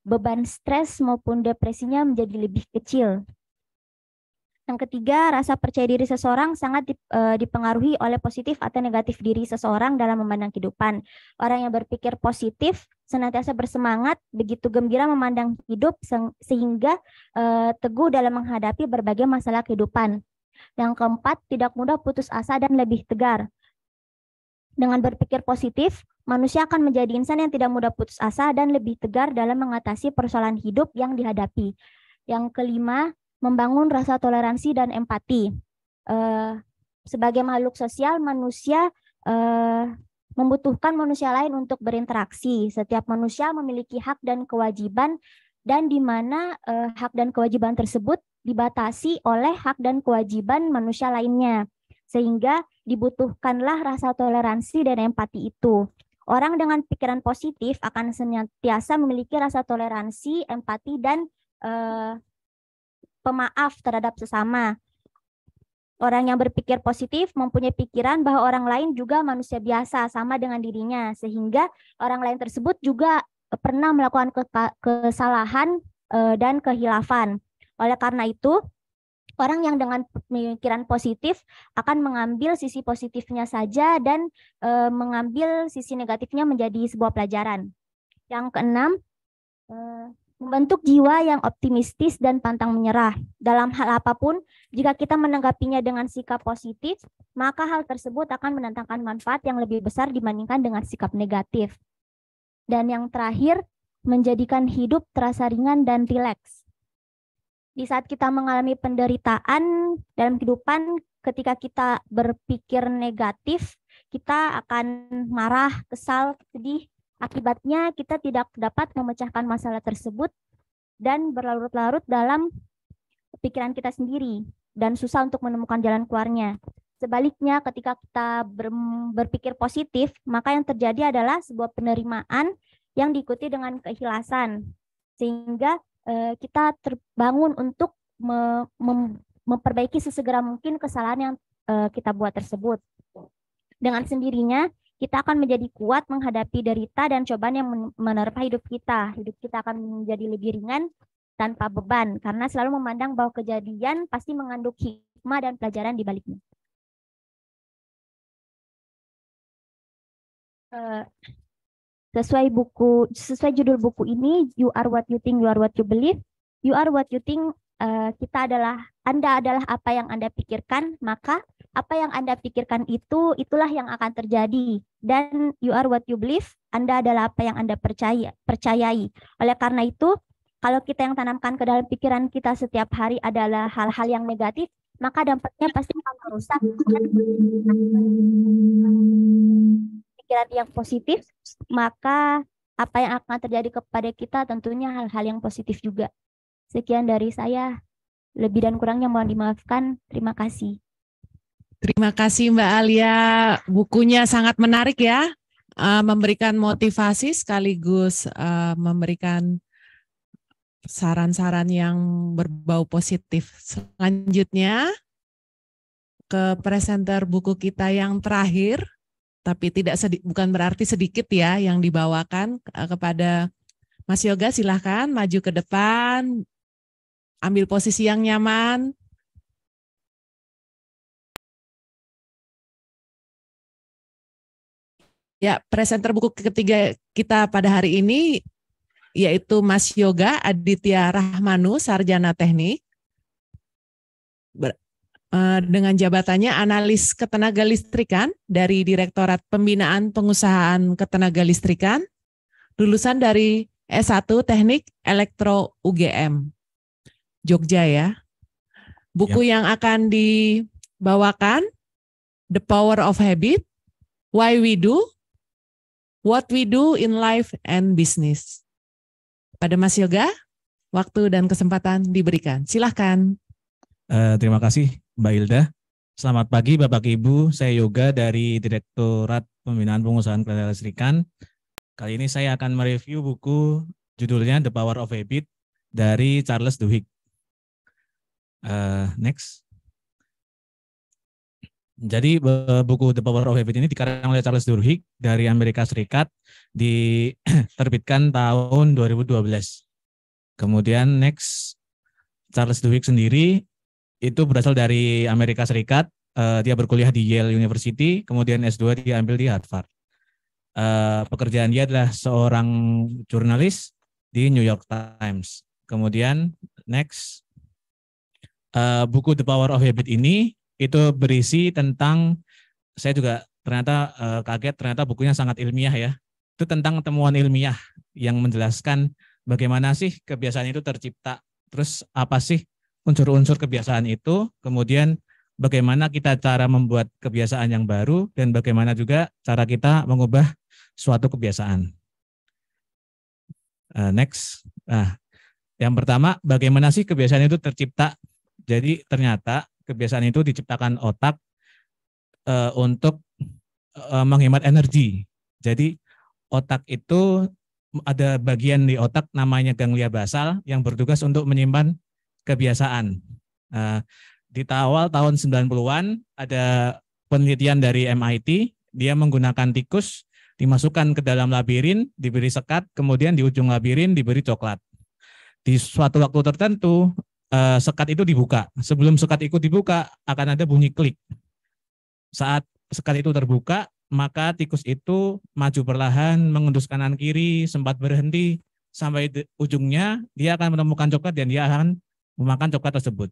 beban stres maupun depresinya menjadi lebih kecil. Yang ketiga, rasa percaya diri seseorang sangat dipengaruhi oleh positif atau negatif diri seseorang dalam memandang kehidupan. Orang yang berpikir positif senantiasa bersemangat, begitu gembira memandang hidup sehingga teguh dalam menghadapi berbagai masalah kehidupan. Yang keempat, tidak mudah putus asa dan lebih tegar. Dengan berpikir positif, manusia akan menjadi insan yang tidak mudah putus asa dan lebih tegar dalam mengatasi persoalan hidup yang dihadapi. Yang kelima, membangun rasa toleransi dan empati. Sebagai makhluk sosial, manusia membutuhkan manusia lain untuk berinteraksi. Setiap manusia memiliki hak dan kewajiban, dan di mana hak dan kewajiban tersebut dibatasi oleh hak dan kewajiban manusia lainnya. Sehingga dibutuhkanlah rasa toleransi dan empati itu. Orang dengan pikiran positif akan senantiasa memiliki rasa toleransi, empati, dan pemaaf terhadap sesama. Orang yang berpikir positif mempunyai pikiran bahwa orang lain juga manusia biasa sama dengan dirinya, sehingga orang lain tersebut juga pernah melakukan kesalahan dan kehilafan. Oleh karena itu, orang yang dengan pemikiran positif akan mengambil sisi positifnya saja dan mengambil sisi negatifnya menjadi sebuah pelajaran. Yang keenam, membentuk jiwa yang optimistis dan pantang menyerah. Dalam hal apapun, jika kita menanggapinya dengan sikap positif, maka hal tersebut akan mendatangkan manfaat yang lebih besar dibandingkan dengan sikap negatif. Dan yang terakhir, menjadikan hidup terasa ringan dan rileks. Di saat kita mengalami penderitaan dalam kehidupan, ketika kita berpikir negatif, kita akan marah, kesal, sedih. Akibatnya kita tidak dapat memecahkan masalah tersebut dan berlarut-larut dalam pikiran kita sendiri dan susah untuk menemukan jalan keluarnya. Sebaliknya, ketika kita berpikir positif, maka yang terjadi adalah sebuah penerimaan yang diikuti dengan keikhlasan, sehingga kita terbangun untuk memperbaiki sesegera mungkin kesalahan yang kita buat tersebut. Dengan sendirinya, kita akan menjadi kuat menghadapi derita dan cobaan yang menerpa hidup kita. Hidup kita akan menjadi lebih ringan tanpa beban, karena selalu memandang bahwa kejadian pasti mengandung hikmah dan pelajaran di baliknya. Sesuai judul buku ini, You Are What You Think, You Are What You Believe. You are what you think, Anda adalah apa yang Anda pikirkan, maka Apa yang Anda pikirkan itulah yang akan terjadi. Dan you are what you believe, Anda adalah apa yang Anda percayai. Oleh karena itu, kalau kita yang tanamkan ke dalam pikiran kita setiap hari adalah hal-hal yang negatif, maka dampaknya pasti akan merusak pikiran yang positif, maka apa yang akan terjadi kepada kita tentunya hal-hal yang positif juga. Sekian dari saya. Lebih dan kurangnya mohon dimaafkan. Terima kasih. Terima kasih Mbak Alia. Bukunya sangat menarik ya. Memberikan motivasi sekaligus memberikan saran-saran yang berbau positif. Selanjutnya ke presenter buku kita yang terakhir, tapi bukan berarti sedikit ya yang dibawakan kepada Mas Yoga. Silahkan maju ke depan, ambil posisi yang nyaman. Ya, presenter buku ketiga kita pada hari ini yaitu Mas Yoga Aditya Rahmanu, Sarjana Teknik, dengan jabatannya Analis Ketenagalistrikan dari Direktorat Pembinaan Pengusahaan Ketenagalistrikan, lulusan dari S1 Teknik Elektro UGM, Jogja ya. Buku yang akan dibawakan The Power of Habit, Why We Do, What We Do in Life and Business. Pada Mas Yoga, waktu dan kesempatan diberikan. Silahkan. Terima kasih Mbak Hilda. Selamat pagi Bapak Ibu, saya Yoga dari Direktorat Pembinaan Pengusahaan Ketenagalistrikan. Kali ini saya akan mereview buku judulnya The Power of Habit dari Charles Duhigg. Next. Jadi buku The Power of Habit ini dikarang oleh Charles Duhigg dari Amerika Serikat, diterbitkan tahun 2012. Kemudian next, Charles Duhigg sendiri itu berasal dari Amerika Serikat, dia berkuliah di Yale University, kemudian S2 dia ambil di Harvard. Pekerjaan dia adalah seorang jurnalis di New York Times. Kemudian next, buku The Power of Habit ini itu berisi tentang, saya juga ternyata kaget, ternyata bukunya sangat ilmiah ya. Itu tentang temuan ilmiah yang menjelaskan bagaimana sih kebiasaan itu tercipta, terus apa sih unsur-unsur kebiasaan itu, kemudian bagaimana kita cara membuat kebiasaan yang baru, dan bagaimana juga cara kita mengubah suatu kebiasaan. Next. Nah, yang pertama, bagaimana sih kebiasaan itu tercipta? Jadi ternyata kebiasaan itu diciptakan otak untuk menghemat energi. Jadi otak itu ada bagian di otak namanya ganglia basal yang bertugas untuk menyimpan kebiasaan. Di awal tahun 90-an ada penelitian dari MIT, dia menggunakan tikus dimasukkan ke dalam labirin, diberi sekat, kemudian di ujung labirin diberi coklat. Di suatu waktu tertentu sekat itu dibuka. Sebelum sekat itu dibuka akan ada bunyi klik. Saat sekat itu terbuka, maka tikus itu maju perlahan, mengendus kanan kiri, sempat berhenti, sampai ujungnya dia akan menemukan coklat dan dia akan memakan coklat tersebut.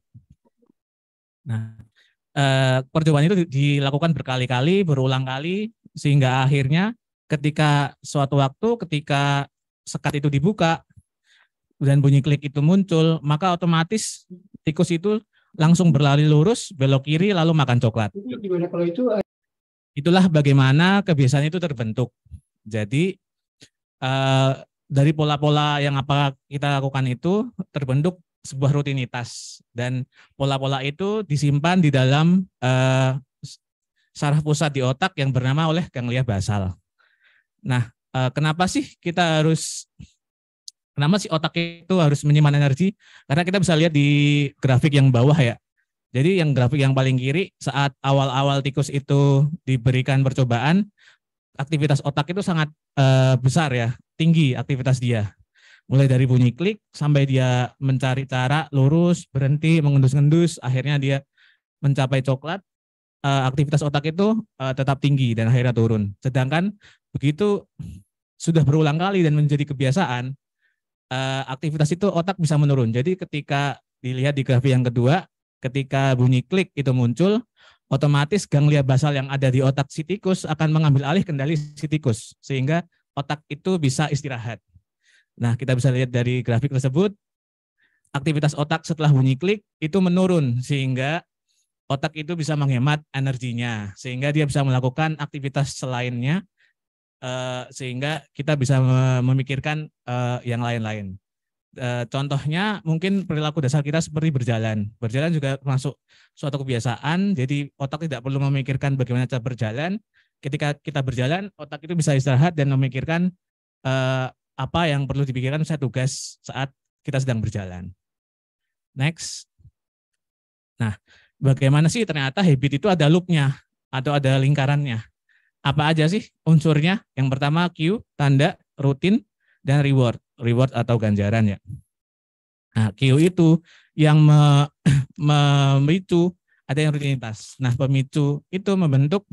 Nah, percobaan itu dilakukan berkali-kali, berulang kali, sehingga akhirnya ketika suatu waktu ketika sekat itu dibuka dan bunyi klik itu muncul, maka otomatis tikus itu langsung berlari lurus, belok kiri, lalu makan coklat. Itulah bagaimana kebiasaan itu terbentuk. Jadi dari pola-pola yang apa kita lakukan itu terbentuk sebuah rutinitas, dan pola-pola itu disimpan di dalam saraf pusat di otak yang bernama oleh ganglia basal. Nah, kenapa sih otak itu harus menyimpan energi? Karena kita bisa lihat di grafik yang bawah ya. Jadi yang grafik yang paling kiri, saat awal-awal tikus itu diberikan percobaan, aktivitas otak itu sangat besar ya, tinggi aktivitas dia. Mulai dari bunyi klik sampai dia mencari cara lurus, berhenti, mengendus-endus, akhirnya dia mencapai coklat, aktivitas otak itu tetap tinggi dan akhirnya turun. Sedangkan begitu sudah berulang kali dan menjadi kebiasaan, aktivitas itu otak bisa menurun. Jadi ketika dilihat di grafik yang kedua, ketika bunyi klik itu muncul, otomatis ganglia basal yang ada di otak si tikus akan mengambil alih kendali si tikus, sehingga otak itu bisa istirahat. Nah, kita bisa lihat dari grafik tersebut, aktivitas otak setelah bunyi klik itu menurun, sehingga otak itu bisa menghemat energinya, sehingga dia bisa melakukan aktivitas selainnya, sehingga kita bisa memikirkan yang lain-lain. Contohnya mungkin perilaku dasar kita seperti berjalan. Berjalan juga masuk suatu kebiasaan, jadi otak tidak perlu memikirkan bagaimana cara berjalan. Ketika kita berjalan, otak itu bisa istirahat dan memikirkan apa yang perlu dipikirkan saat tugas saat kita sedang berjalan. Next. Nah, bagaimana sih ternyata habit itu ada loop-nya atau ada lingkarannya. Apa aja sih unsurnya? Yang pertama cue, tanda, rutin, dan reward. Reward atau ganjaran ya. Nah, cue itu yang memicu ada yang rutinitas. Nah, pemicu itu membentuk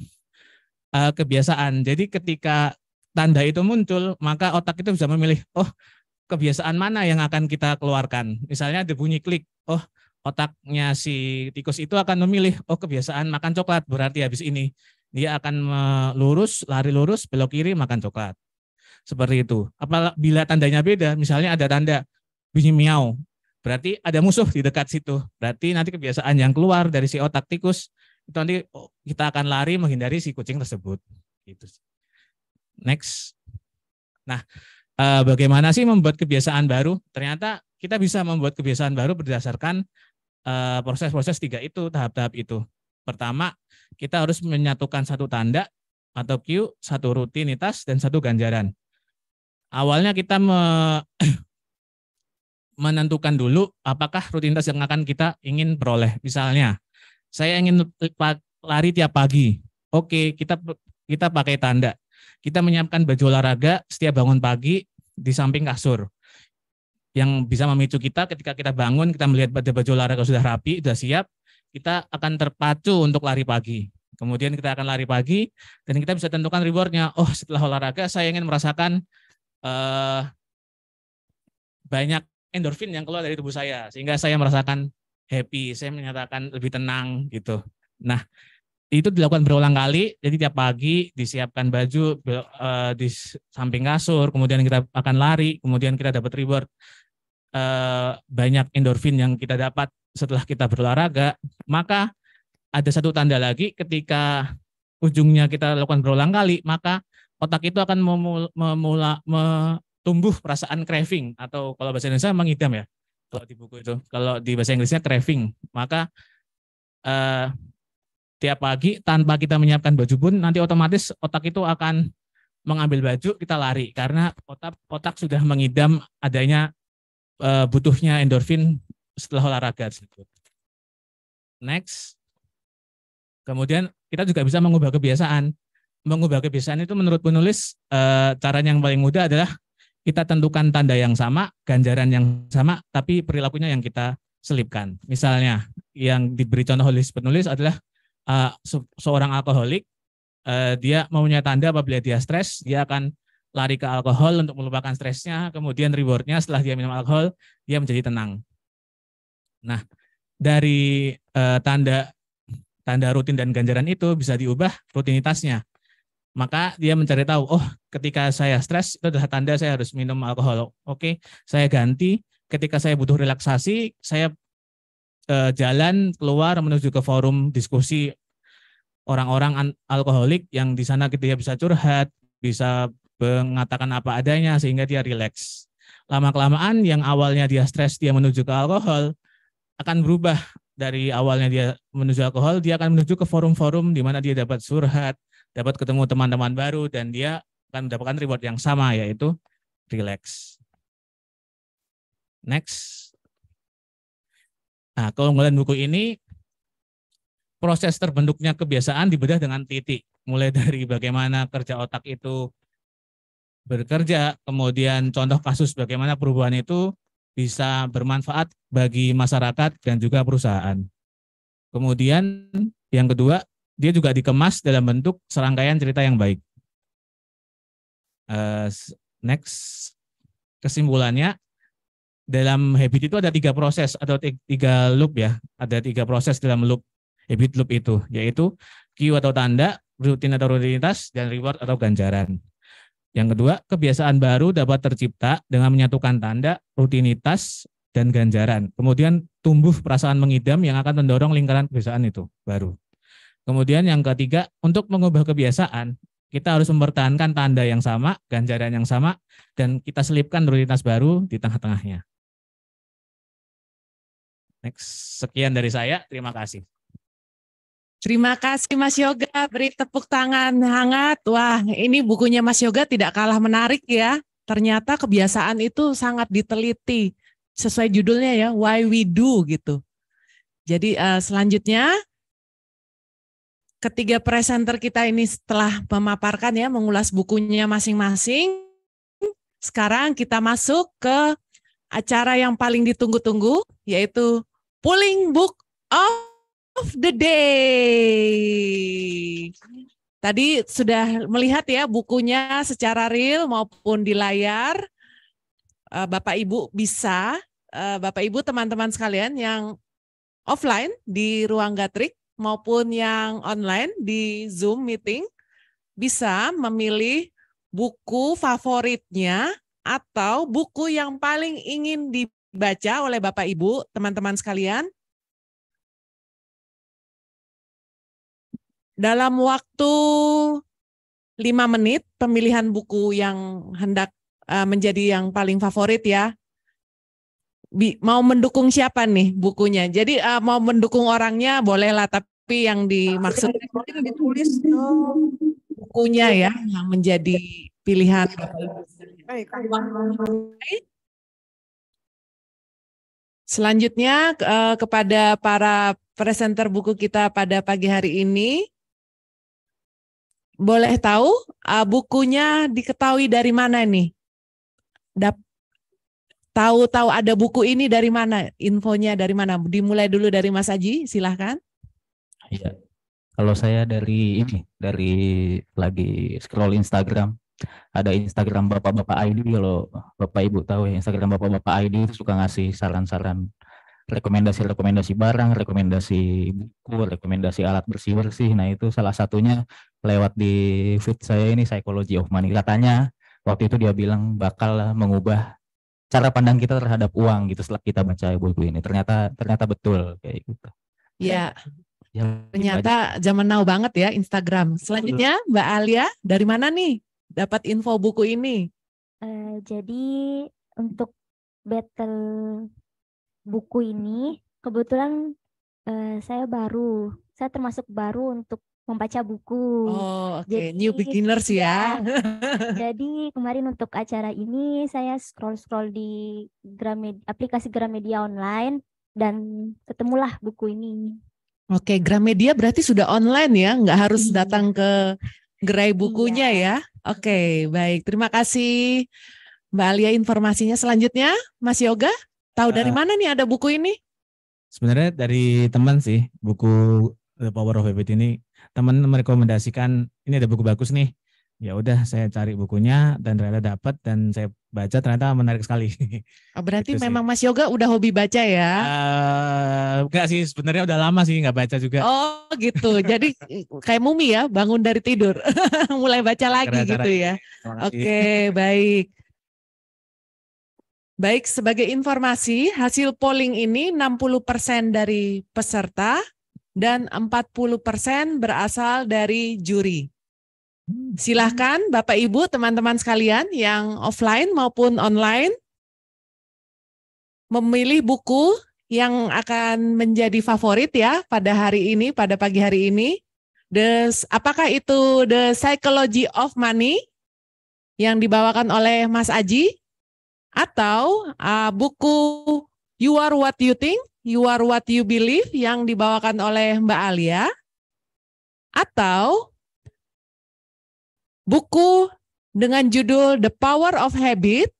kebiasaan. Jadi ketika tanda itu muncul, maka otak itu bisa memilih, oh kebiasaan mana yang akan kita keluarkan. Misalnya ada bunyi klik, oh otaknya si tikus itu akan memilih, oh kebiasaan makan coklat, berarti habis ini dia akan lurus, lari lurus, belok kiri, makan coklat. Seperti itu. Apabila tandanya beda, misalnya ada tanda bunyi miau, berarti ada musuh di dekat situ. Berarti nanti kebiasaan yang keluar dari si otak tikus, itu nanti kita akan lari menghindari si kucing tersebut. Gitu. Next. Nah, bagaimana sih membuat kebiasaan baru? Ternyata kita bisa membuat kebiasaan baru berdasarkan proses-proses 3 itu, tahap-tahap itu. Pertama, kita harus menyatukan satu tanda atau cue, satu rutinitas, dan satu ganjaran. Awalnya kita menentukan dulu apakah rutinitas yang akan kita ingin peroleh. Misalnya, saya ingin lari tiap pagi. Oke, kita pakai tanda. Kita menyiapkan baju olahraga setiap bangun pagi di samping kasur. Yang bisa memicu kita ketika kita bangun, kita melihat baju olahraga sudah rapi, sudah siap, kita akan terpacu untuk lari pagi. Kemudian kita akan lari pagi, dan kita bisa tentukan rewardnya. Oh, setelah olahraga saya ingin merasakan banyak endorfin yang keluar dari tubuh saya, sehingga saya merasakan happy, saya menyatakan lebih tenang gitu. Nah, itu dilakukan berulang kali, jadi tiap pagi disiapkan baju di samping kasur, kemudian kita akan lari, kemudian kita dapat reward banyak endorfin yang kita dapat setelah kita berolahraga. Maka ada satu tanda lagi, ketika ujungnya kita lakukan berulang kali, maka otak itu akan tumbuh perasaan craving, atau kalau bahasa Indonesia mengidam ya, kalau di buku itu. Kalau di bahasa Inggrisnya craving. Maka tiap pagi tanpa kita menyiapkan baju pun, nanti otomatis otak itu akan mengambil baju, kita lari, karena otak sudah mengidam adanya butuhnya endorfin setelah olahraga tersebut. Next. Kemudian kita juga bisa mengubah kebiasaan. Mengubah kebiasaan itu menurut penulis, caranya yang paling mudah adalah kita tentukan tanda yang sama, ganjaran yang sama, tapi perilakunya yang kita selipkan. Misalnya, yang diberi contoh oleh penulis adalah seorang alkoholik, dia mempunyai tanda apabila dia stres, dia akan lari ke alkohol untuk melupakan stresnya, kemudian rewardnya setelah dia minum alkohol, dia menjadi tenang. Nah, dari tanda rutin dan ganjaran itu bisa diubah rutinitasnya. Maka dia mencari tahu, oh ketika saya stres itu adalah tanda saya harus minum alkohol. Oke, saya ganti, ketika saya butuh relaksasi, saya jalan keluar menuju ke forum diskusi orang-orang alkoholik yang di sana dia bisa curhat, bisa mengatakan apa adanya sehingga dia rileks. Lama-kelamaan yang awalnya dia stres, dia menuju ke alkohol, akan berubah. Dari awalnya dia menuju alkohol, dia akan menuju ke forum-forum di mana dia dapat curhat, dapat ketemu teman-teman baru, dan dia akan mendapatkan reward yang sama, yaitu relax. Next. Nah, keunggulan buku ini, proses terbentuknya kebiasaan dibedah dengan titik. Mulai dari bagaimana kerja otak itu bekerja, kemudian contoh kasus bagaimana perubahan itu bisa bermanfaat bagi masyarakat dan juga perusahaan. Kemudian yang kedua, dia juga dikemas dalam bentuk serangkaian cerita yang baik. Next, kesimpulannya, dalam habit itu ada 3 proses atau 3 loop ya. Ada 3 proses dalam loop. habit loop itu, yaitu cue atau tanda, rutin atau rutinitas, dan reward atau ganjaran. Yang kedua, kebiasaan baru dapat tercipta dengan menyatukan tanda, rutinitas, dan ganjaran. Kemudian tumbuh perasaan mengidam yang akan mendorong lingkaran kebiasaan itu baru. Kemudian yang ketiga, untuk mengubah kebiasaan, kita harus mempertahankan tanda yang sama, ganjaran yang sama, dan kita selipkan rutinitas baru di tengah-tengahnya. Next, sekian dari saya. Terima kasih. Terima kasih Mas Yoga, beri tepuk tangan hangat. Wah, ini bukunya Mas Yoga tidak kalah menarik ya. Ternyata kebiasaan itu sangat diteliti. Sesuai judulnya ya, Why We Do gitu. Jadi selanjutnya, ketiga presenter kita ini setelah memaparkan ya, mengulas bukunya masing-masing. Sekarang kita masuk ke acara yang paling ditunggu-tunggu, yaitu Pulling Book of the Day. Tadi sudah melihat ya bukunya secara real maupun di layar. Bapak Ibu bisa, Bapak Ibu teman-teman sekalian yang offline di ruang Gatrik maupun yang online di Zoom meeting bisa memilih buku favoritnya atau buku yang paling ingin dibaca oleh Bapak Ibu teman-teman sekalian. Dalam waktu 5 menit pemilihan buku yang hendak menjadi yang paling favorit ya. Mau mendukung siapa nih bukunya? Jadi mau mendukung orangnya bolehlah, tapi yang dimaksud ditulis bukunya ya yang menjadi pilihan. Selanjutnya kepada para presenter buku kita pada pagi hari ini, boleh tahu bukunya diketahui dari mana nih? Tahu ada buku ini dari mana? Infonya dari mana? Dimulai dulu dari Mas Aji, silahkan. Iya. Kalau saya dari lagi scroll Instagram, ada Instagram Bapak-Bapak ID. Kalau Bapak Ibu tahu ya, Instagram Bapak-Bapak ID itu suka ngasih saran-saran, rekomendasi barang, rekomendasi buku, rekomendasi alat bersih-bersih. Nah itu salah satunya lewat di feed saya ini, Psychology of Money. Katanya waktu itu dia bilang bakal mengubah cara pandang kita terhadap uang gitu setelah kita baca buku ini. Ternyata betul kayak gitu. Ya, ternyata gitu zaman now banget ya Instagram. Selanjutnya Mbak Alia, dari mana nih dapat info buku ini? Jadi untuk battle buku ini kebetulan saya termasuk baru untuk membaca buku. Oh, oke. Jadi, New beginners ya. Jadi kemarin untuk acara ini saya scroll di aplikasi Gramedia online dan ketemulah buku ini. Oke, Gramedia berarti sudah online ya, nggak harus datang ke gerai bukunya ya. Oke, baik. Terima kasih Mbak Alia informasinya. Selanjutnya, Mas Yoga, tahu dari mana nih ada buku ini? Sebenarnya dari teman sih, buku The Power of Habit ini. Teman merekomendasikan ini ada buku bagus nih. Ya udah saya cari bukunya dan ternyata dapat dan saya baca, ternyata menarik sekali. Oh, berarti Gitu memang sih. Mas Yoga udah hobi baca ya? Enggak sih, sebenarnya udah lama sih nggak baca juga. Oh gitu, jadi kayak mumi ya, bangun dari tidur, mulai baca lagi gitu ya. Oke, baik. Baik, sebagai informasi, hasil polling ini 60% dari peserta dan 40% berasal dari juri. Silahkan Bapak Ibu, teman-teman sekalian yang offline maupun online, memilih buku yang akan menjadi favorit ya pada hari ini, pada pagi hari ini. Apakah itu The Psychology of Money yang dibawakan oleh Mas Aji? Atau buku You Are What You Think, You Are What You Believe yang dibawakan oleh Mbak Alia? Atau buku dengan judul The Power of Habit,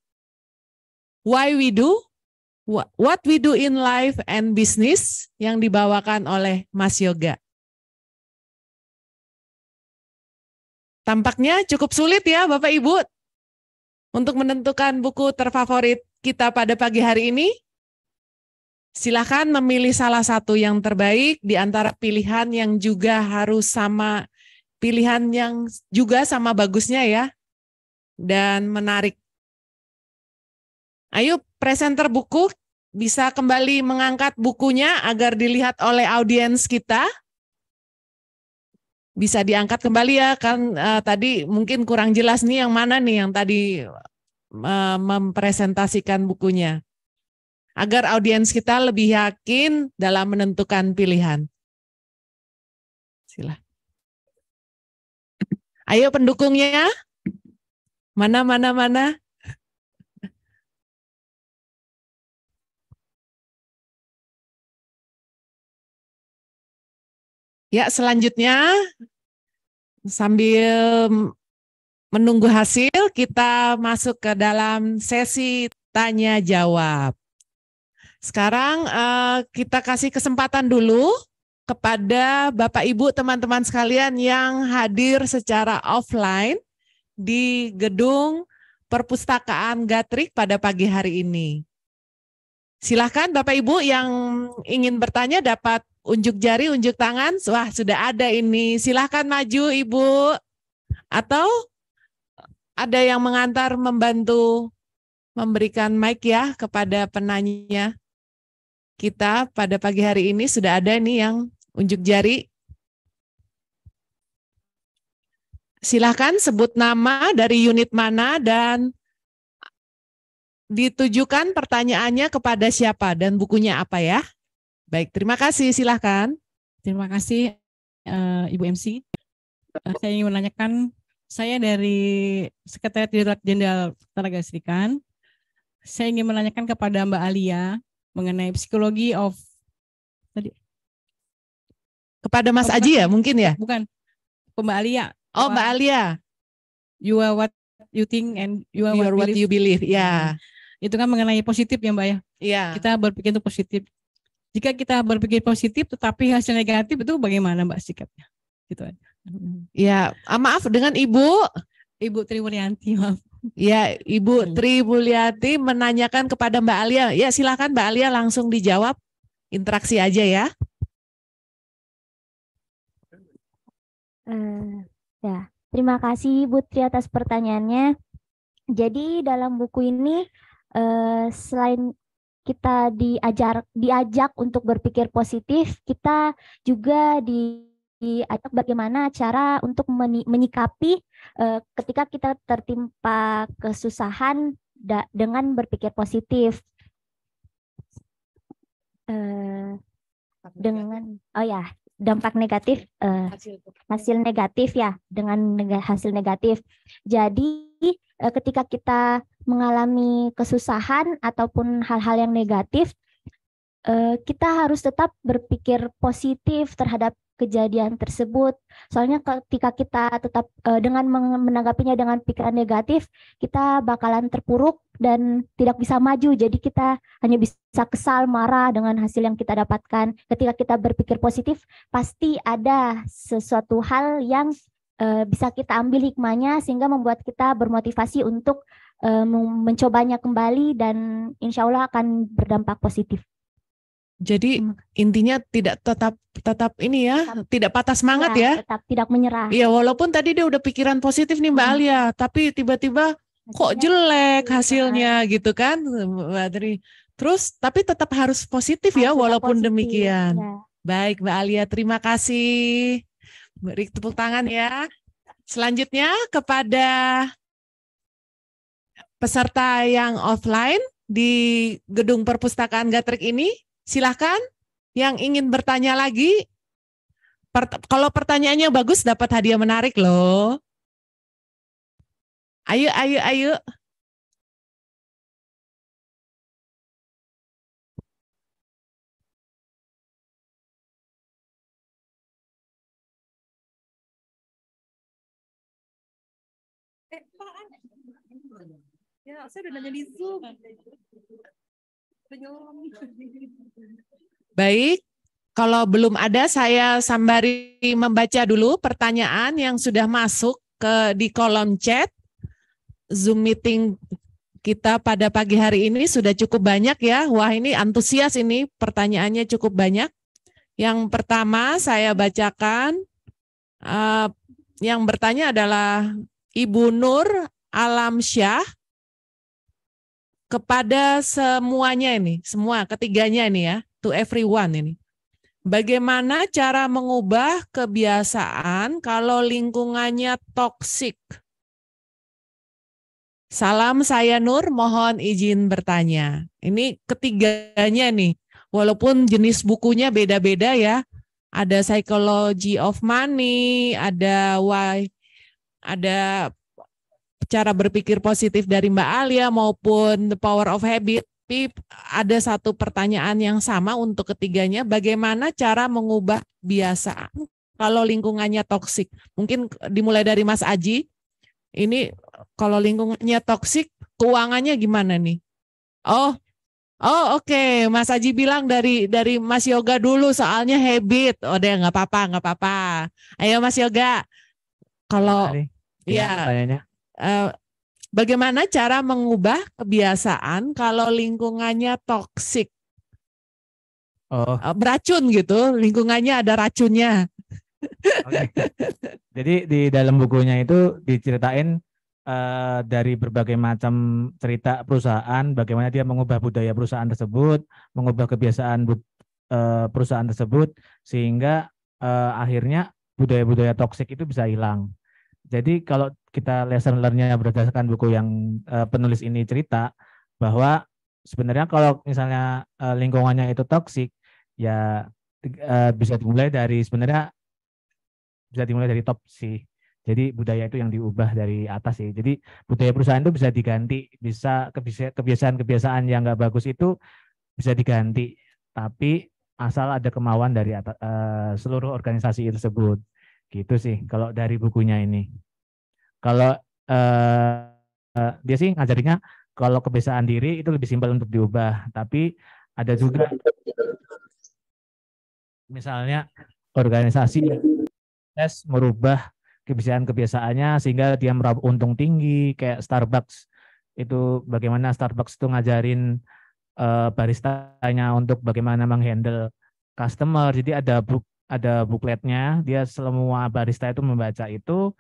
Why We Do, What We Do in Life and Business yang dibawakan oleh Mas Yoga? Tampaknya cukup sulit ya Bapak Ibu untuk menentukan buku terfavorit kita pada pagi hari ini. Silahkan memilih salah satu yang terbaik di antara pilihan yang juga harus sama, pilihan yang juga sama bagusnya ya, dan menarik. Ayo, presenter buku bisa kembali mengangkat bukunya agar dilihat oleh audiens kita. Bisa diangkat kembali ya, kan tadi mungkin kurang jelas nih yang mana nih yang tadi mempresentasikan bukunya. Agar audiens kita lebih yakin dalam menentukan pilihan. Silakan. Ayo pendukungnya. Mana. Ya, selanjutnya sambil menunggu hasil, kita masuk ke dalam sesi tanya jawab. Sekarang kita kasih kesempatan dulu kepada Bapak Ibu teman-teman sekalian yang hadir secara offline di gedung Perpustakaan Gatrik pada pagi hari ini. Silakan Bapak Ibu yang ingin bertanya dapat unjuk jari, unjuk tangan. Wah, sudah ada ini. Silakan maju Ibu. Atau ada yang mengantar membantu memberikan mic ya kepada penanya kita pada pagi hari ini. Sudah ada nih yang unjuk jari. Silakan sebut nama dari unit mana dan ditujukan pertanyaannya kepada siapa dan bukunya apa ya. Baik, terima kasih. Silakan. Terima kasih Ibu MC. Saya ingin menanyakan, saya dari Sekretariat Jenderal Tenaga Listrikan. Saya ingin menanyakan kepada Mbak Alia mengenai psikologi of tadi. Kepada Mas Aji ya mungkin ya? Bukan. Mbak Alia. Oh, Mbak Alia. You are what you think and you are what you believe. Ya. Itu kan mengenai positif ya Mbak ya. Iya. Kita berpikir itu positif. Jika kita berpikir positif tetapi hasil negatif itu bagaimana Mbak sikapnya? Gitu aja. Ya, maaf dengan Ibu Tri Mulyanti, maaf. Ya, Ibu Tri Mulyanti menanyakan kepada Mbak Alia. Ya, silakan Mbak Alia langsung dijawab. Interaksi aja ya. Ya, terima kasih Bu Tri atas pertanyaannya. Jadi dalam buku ini selain kita diajak untuk berpikir positif, kita juga diajak bagaimana cara untuk menyikapi ketika kita tertimpa kesusahan dengan berpikir positif. Dengan dampak negatif, hasil negatif ya, dengan hasil negatif. Jadi ketika kita mengalami kesusahan ataupun hal-hal yang negatif, kita harus tetap berpikir positif terhadap kejadian tersebut. Soalnya ketika kita tetap dengan menanggapinya dengan pikiran negatif, kita bakalan terpuruk dan tidak bisa maju. Jadi kita hanya bisa kesal, marah dengan hasil yang kita dapatkan. Ketika kita berpikir positif, pasti ada sesuatu hal yang bisa kita ambil hikmahnya sehingga membuat kita bermotivasi untuk mencobanya kembali dan insya Allah akan berdampak positif. Jadi intinya tetap ini ya, tidak patah semangat ya. Tetap tidak menyerah. Iya, walaupun tadi dia udah pikiran positif nih Mbak Alia, tapi tiba-tiba kok jelek hasilnya gitu kan Mbak Tri. Terus tapi tetap harus positif ya walaupun positif, demikian. Ya. Baik Mbak Alia, terima kasih. Beri tepuk tangan ya. Selanjutnya kepada peserta yang offline di Gedung Perpustakaan Gatrik ini, silahkan yang ingin bertanya lagi. Kalau pertanyaannya bagus dapat hadiah menarik loh. Ayo. Ya, saya udah nanya di Zoom. Baik, kalau belum ada saya sambari membaca dulu pertanyaan yang sudah masuk di kolom chat Zoom meeting kita pada pagi hari ini sudah cukup banyak ya. Wah, ini antusias ini, pertanyaannya cukup banyak. Yang pertama saya bacakan, yang bertanya adalah Ibu Nur Alamsyah. Kepada semuanya ini, semua ketiganya ini ya, to everyone ini. Bagaimana cara mengubah kebiasaan kalau lingkungannya toksik? Salam, saya Nur, mohon izin bertanya. Ini ketiganya nih, walaupun jenis bukunya beda-beda ya. Ada Psychology of Money, ada cara berpikir positif dari Mbak Alia maupun The Power of Habit. Ada satu pertanyaan yang sama untuk ketiganya, bagaimana cara mengubah kebiasaan kalau lingkungannya toksik? Mungkin dimulai dari Mas Aji. Ini kalau lingkungannya toksik, keuangannya gimana nih? Oh, oke. Mas Aji bilang dari Mas Yoga dulu soalnya habit. Oh deh, nggak apa-apa. Ayo Mas Yoga. Kalau ya pertanyaannya. Bagaimana cara mengubah kebiasaan kalau lingkungannya toksik? Beracun gitu, lingkungannya ada racunnya. Okay. Jadi di dalam bukunya itu diceritain dari berbagai macam cerita perusahaan, bagaimana dia mengubah budaya perusahaan tersebut, mengubah kebiasaan perusahaan tersebut, sehingga akhirnya budaya-budaya toksik itu bisa hilang. Jadi kalau kita lesson learn-nya berdasarkan buku yang penulis ini cerita, bahwa sebenarnya kalau misalnya lingkungannya itu toksik, ya bisa dimulai dari top sih. Jadi budaya itu yang diubah dari atas sih. Jadi budaya perusahaan itu bisa diganti, bisa kebiasaan-kebiasaan yang nggak bagus itu bisa diganti, tapi asal ada kemauan dari seluruh organisasi tersebut. Gitu sih kalau dari bukunya ini. Kalau dia sih ngajarinya kalau kebiasaan diri itu lebih simpel untuk diubah, tapi ada juga misalnya organisasi tes merubah kebiasaan-kebiasaannya sehingga dia meraup untung tinggi, kayak Starbucks. Itu bagaimana Starbucks itu ngajarin baristanya untuk bagaimana menghandle customer. Jadi ada bukletnya, dia semua barista itu membaca itu,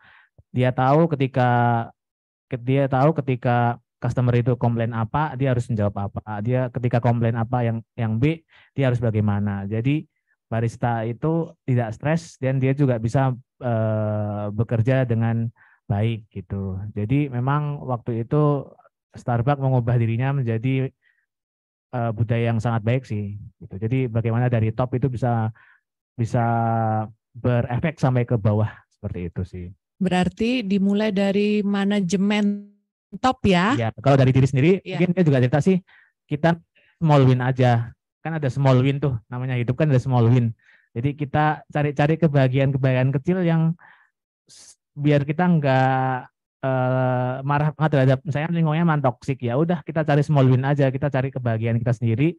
dia tahu ketika customer itu komplain apa, dia harus menjawab apa. Dia ketika komplain apa yang B, dia harus bagaimana. Jadi barista itu tidak stres dan dia juga bisa bekerja dengan baik gitu. Jadi memang waktu itu Starbucks mengubah dirinya menjadi budaya yang sangat baik sih. Gitu. Jadi bagaimana dari top itu bisa berefek sampai ke bawah seperti itu sih. Berarti dimulai dari manajemen top ya? Ya, kalau dari diri sendiri mungkin dia juga cerita sih, kita small win aja. Kan ada small win tuh, namanya hidup kan ada small win. Jadi kita cari kebahagiaan kecil yang biar kita nggak marah terhadap misalnya lingkungannya man toksik, ya udah kita cari small win aja, kita cari kebahagiaan kita sendiri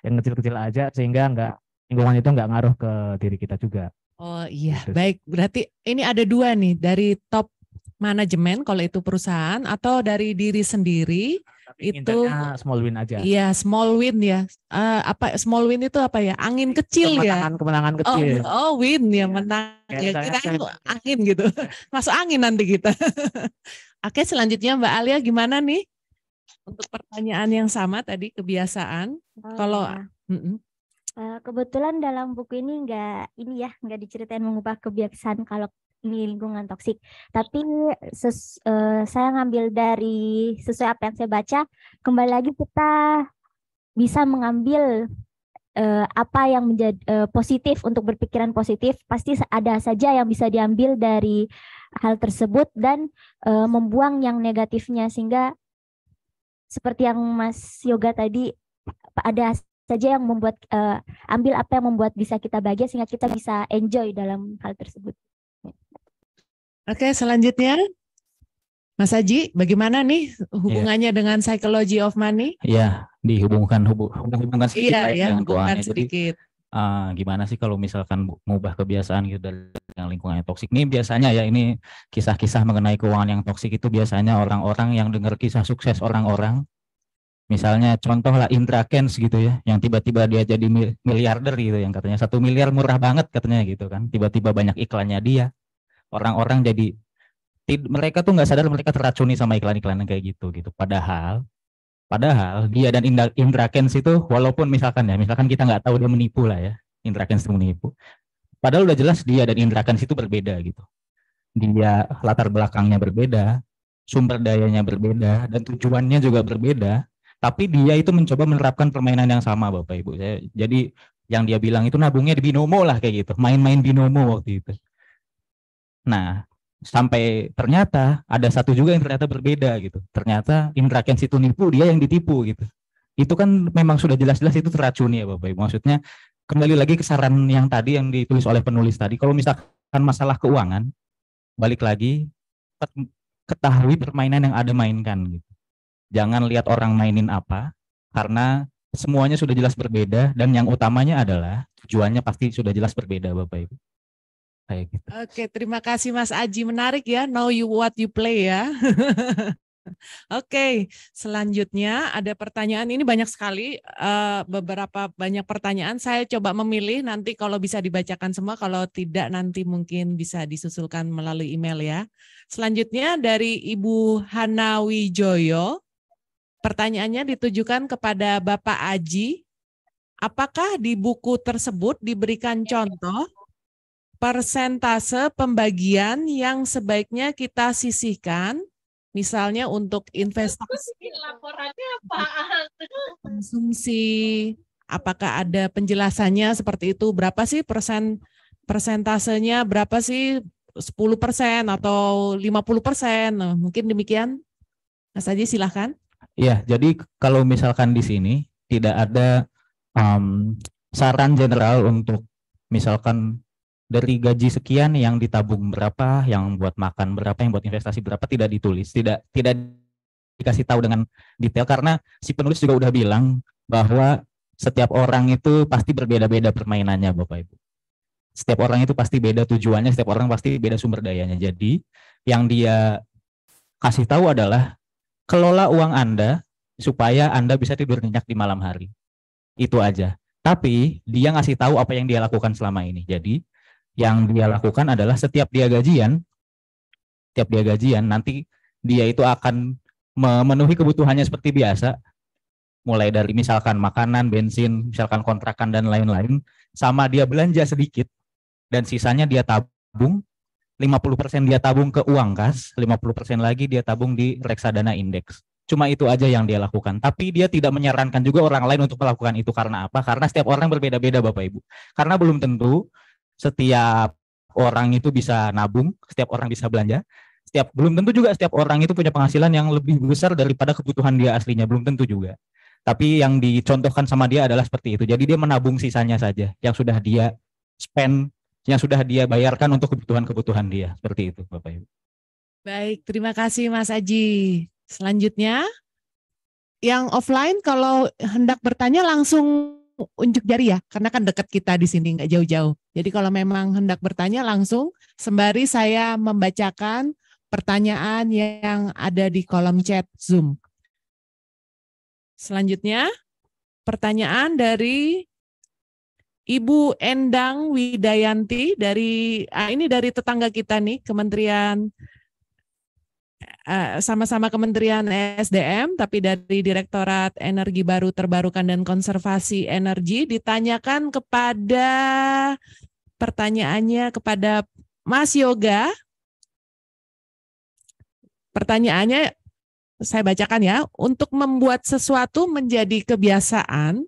yang kecil-kecil aja sehingga lingkungan itu nggak ngaruh ke diri kita juga. Oh iya, gitu. Baik. Berarti ini ada dua nih, dari top manajemen kalau itu perusahaan atau dari diri sendiri. Tapi itu small win aja. Iya, small win ya. Apa small win itu apa ya? Angin kecil kemenangan kecil. Oh, win ya, menang. Ya kira angin gitu. Masuk angin nanti kita. Oke, selanjutnya Mbak Alia gimana nih? Untuk pertanyaan yang sama tadi, kebiasaan. Kalau kebetulan dalam buku ini nggak diceritain mengubah kebiasaan kalau ini lingkungan toksik. Tapi saya ngambil dari sesuai apa yang saya baca, kembali lagi kita bisa mengambil apa yang menjadi positif untuk berpikiran positif. Pasti ada saja yang bisa diambil dari hal tersebut dan membuang yang negatifnya, sehingga seperti yang Mas Yoga tadi, ada saja yang membuat ambil apa yang membuat bisa kita bahagia sehingga kita bisa enjoy dalam hal tersebut. Oke, selanjutnya Mas Haji, bagaimana nih hubungannya dengan Psychology of Money? Iya, dihubungkan sedikit dengan keuangan sedikit. gimana sih kalau misalkan mengubah kebiasaan gitu dari yang lingkungan yang toksik. Ini biasanya ya, ini kisah-kisah mengenai keuangan yang toksik itu biasanya orang-orang yang dengar kisah sukses orang-orang. Misalnya contoh lah Indra Kents gitu ya, yang tiba-tiba dia jadi miliarder gitu, yang katanya 1 miliar murah banget katanya gitu kan. Tiba-tiba banyak iklannya dia. Orang-orang jadi mereka tuh nggak sadar mereka teracuni sama iklan-iklan yang kayak gitu. Padahal dia dan Indra Kents itu walaupun misalkan kita nggak tahu dia menipu lah ya, Indra Kents itu menipu. Padahal udah jelas dia dan Indra Kents itu berbeda gitu. Dia latar belakangnya berbeda, sumber dayanya berbeda, dan tujuannya juga berbeda. Tapi dia itu mencoba menerapkan permainan yang sama, Bapak Ibu. Jadi yang dia bilang itu nabungnya di binomo lah kayak gitu, main-main binomo waktu itu. Nah, sampai ternyata ada satu juga yang ternyata berbeda gitu. Ternyata Indra Kents itu nipu, dia yang ditipu gitu. Itu kan memang sudah jelas-jelas itu teracuni ya Bapak Ibu. Maksudnya kembali lagi ke saran yang tadi yang ditulis oleh penulis tadi. Kalau misalkan masalah keuangan, balik lagi ketahui permainan yang ada mainkan gitu. Jangan lihat orang mainin apa, karena semuanya sudah jelas berbeda dan yang utamanya adalah tujuannya pasti sudah jelas berbeda Bapak Ibu. Kayak gitu. Oke, terima kasih Mas Aji. Menarik ya, know you what you play ya. Oke, selanjutnya ada pertanyaan, ini banyak sekali, beberapa banyak pertanyaan. Saya coba memilih, nanti kalau bisa dibacakan semua, kalau tidak nanti mungkin bisa disusulkan melalui email ya. Selanjutnya dari Ibu Hana Wijoyo, pertanyaannya ditujukan kepada Bapak Aji. Apakah di buku tersebut diberikan contoh persentase pembagian yang sebaiknya kita sisihkan, misalnya untuk investasi, konsumsi, apakah ada penjelasannya seperti itu? Berapa sih persentasenya, berapa sih 10% atau 50%? Nah, mungkin demikian. Mas Aji silahkan. Iya, jadi kalau misalkan di sini tidak ada saran general untuk misalkan dari gaji sekian yang ditabung berapa, yang buat makan berapa, yang buat investasi berapa, tidak ditulis, tidak dikasih tahu dengan detail, karena si penulis juga udah bilang bahwa setiap orang itu pasti berbeda-beda permainannya Bapak Ibu. Setiap orang itu pasti beda tujuannya, setiap orang pasti beda sumber dayanya. Jadi yang dia kasih tahu adalah kelola uang Anda supaya Anda bisa tidur nyenyak di malam hari. Itu aja. Tapi dia ngasih tahu apa yang dia lakukan selama ini. Jadi yang dia lakukan adalah setiap dia gajian nanti dia itu akan memenuhi kebutuhannya seperti biasa, mulai dari misalkan makanan, bensin, misalkan kontrakan dan lain-lain, sama dia belanja sedikit dan sisanya dia tabung, 50% dia tabung ke uang kas, 50% lagi dia tabung di reksadana indeks. Cuma itu aja yang dia lakukan. Tapi dia tidak menyarankan juga orang lain untuk melakukan itu. Karena apa? Karena setiap orang berbeda-beda Bapak Ibu. Karena belum tentu setiap orang itu bisa nabung, setiap orang bisa belanja, belum tentu juga setiap orang itu punya penghasilan yang lebih besar daripada kebutuhan dia aslinya, belum tentu juga. Tapi yang dicontohkan sama dia adalah seperti itu. Jadi dia menabung sisanya saja yang sudah dia spend, yang sudah dia bayarkan untuk kebutuhan-kebutuhan dia. Seperti itu Bapak Ibu. Baik, terima kasih Mas Aji. Selanjutnya, yang offline kalau hendak bertanya langsung unjuk jari ya, karena kan dekat kita di sini, nggak jauh-jauh. Jadi kalau memang hendak bertanya langsung, sembari saya membacakan pertanyaan yang ada di kolom chat Zoom. Selanjutnya, pertanyaan dari Ibu Endang Widayanti ini dari tetangga kita nih, Kementerian sama-sama Kementerian SDM, tapi dari Direktorat Energi Baru Terbarukan dan Konservasi Energi, ditanyakan pertanyaannya kepada Mas Yoga. Pertanyaannya saya bacakan ya, untuk membuat sesuatu menjadi kebiasaan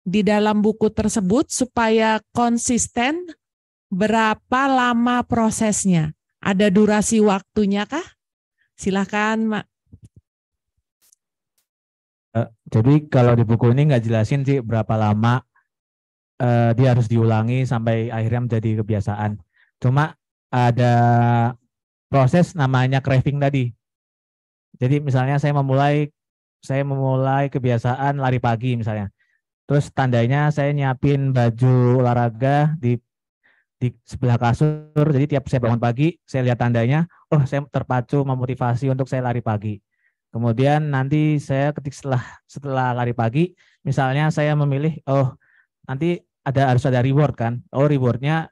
di dalam buku tersebut supaya konsisten, berapa lama prosesnya? Ada durasi waktunya kah? Silakan, Mak. Jadi kalau di buku ini nggak jelasin sih berapa lama dia harus diulangi sampai akhirnya menjadi kebiasaan. Cuma ada proses namanya craving tadi. Jadi misalnya saya memulai kebiasaan lari pagi misalnya. Terus tandanya saya nyiapin baju olahraga di sebelah kasur. Jadi tiap saya bangun pagi, saya lihat tandanya, oh saya terpacu memotivasi untuk saya lari pagi. Kemudian nanti saya setelah lari pagi, misalnya saya memilih, oh nanti harus ada reward kan. Oh rewardnya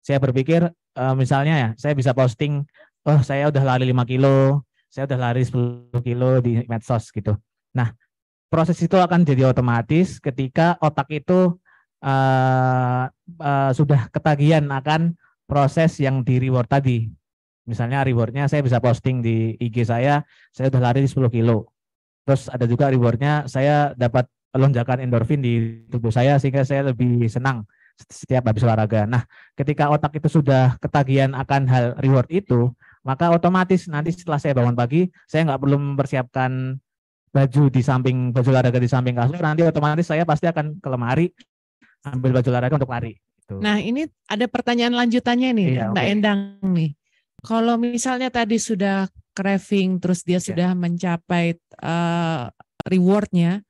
saya berpikir misalnya ya, saya bisa posting, oh saya udah lari 5 kilo, saya udah lari 10 kilo di medsos gitu. Nah, proses itu akan jadi otomatis ketika otak itu sudah ketagihan akan proses yang di reward tadi. Misalnya rewardnya saya bisa posting di IG saya udah lari 10 kilo. Terus ada juga rewardnya saya dapat lonjakan endorfin di tubuh saya sehingga saya lebih senang setiap habis olahraga. Nah, ketika otak itu sudah ketagihan akan hal reward itu, maka otomatis nanti setelah saya bangun pagi, saya nggak perlu mempersiapkan baju baju olahraga di samping kasur, nanti otomatis saya pasti akan ke lemari ambil baju olahraga untuk lari. Gitu. Nah, ini ada pertanyaan lanjutannya nih, iya, Mbak Endang nih. Kalau misalnya tadi sudah craving, terus dia sudah mencapai rewardnya,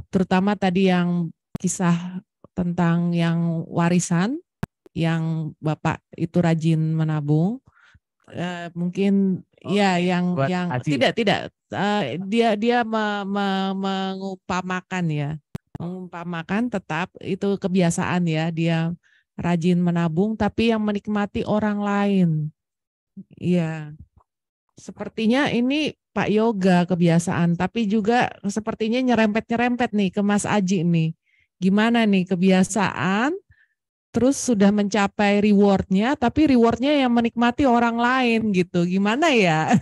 terutama tadi yang kisah tentang yang warisan, yang Bapak itu rajin menabung, mungkin ya yang tidak dia mengumpamakan tetap itu kebiasaan ya, dia rajin menabung tapi yang menikmati orang lain. Iya. Sepertinya ini Pak Yoga kebiasaan, tapi juga sepertinya nyerempet nih ke Mas Aji nih. Gimana nih kebiasaan terus sudah mencapai rewardnya, tapi rewardnya yang menikmati orang lain gitu. Gimana ya?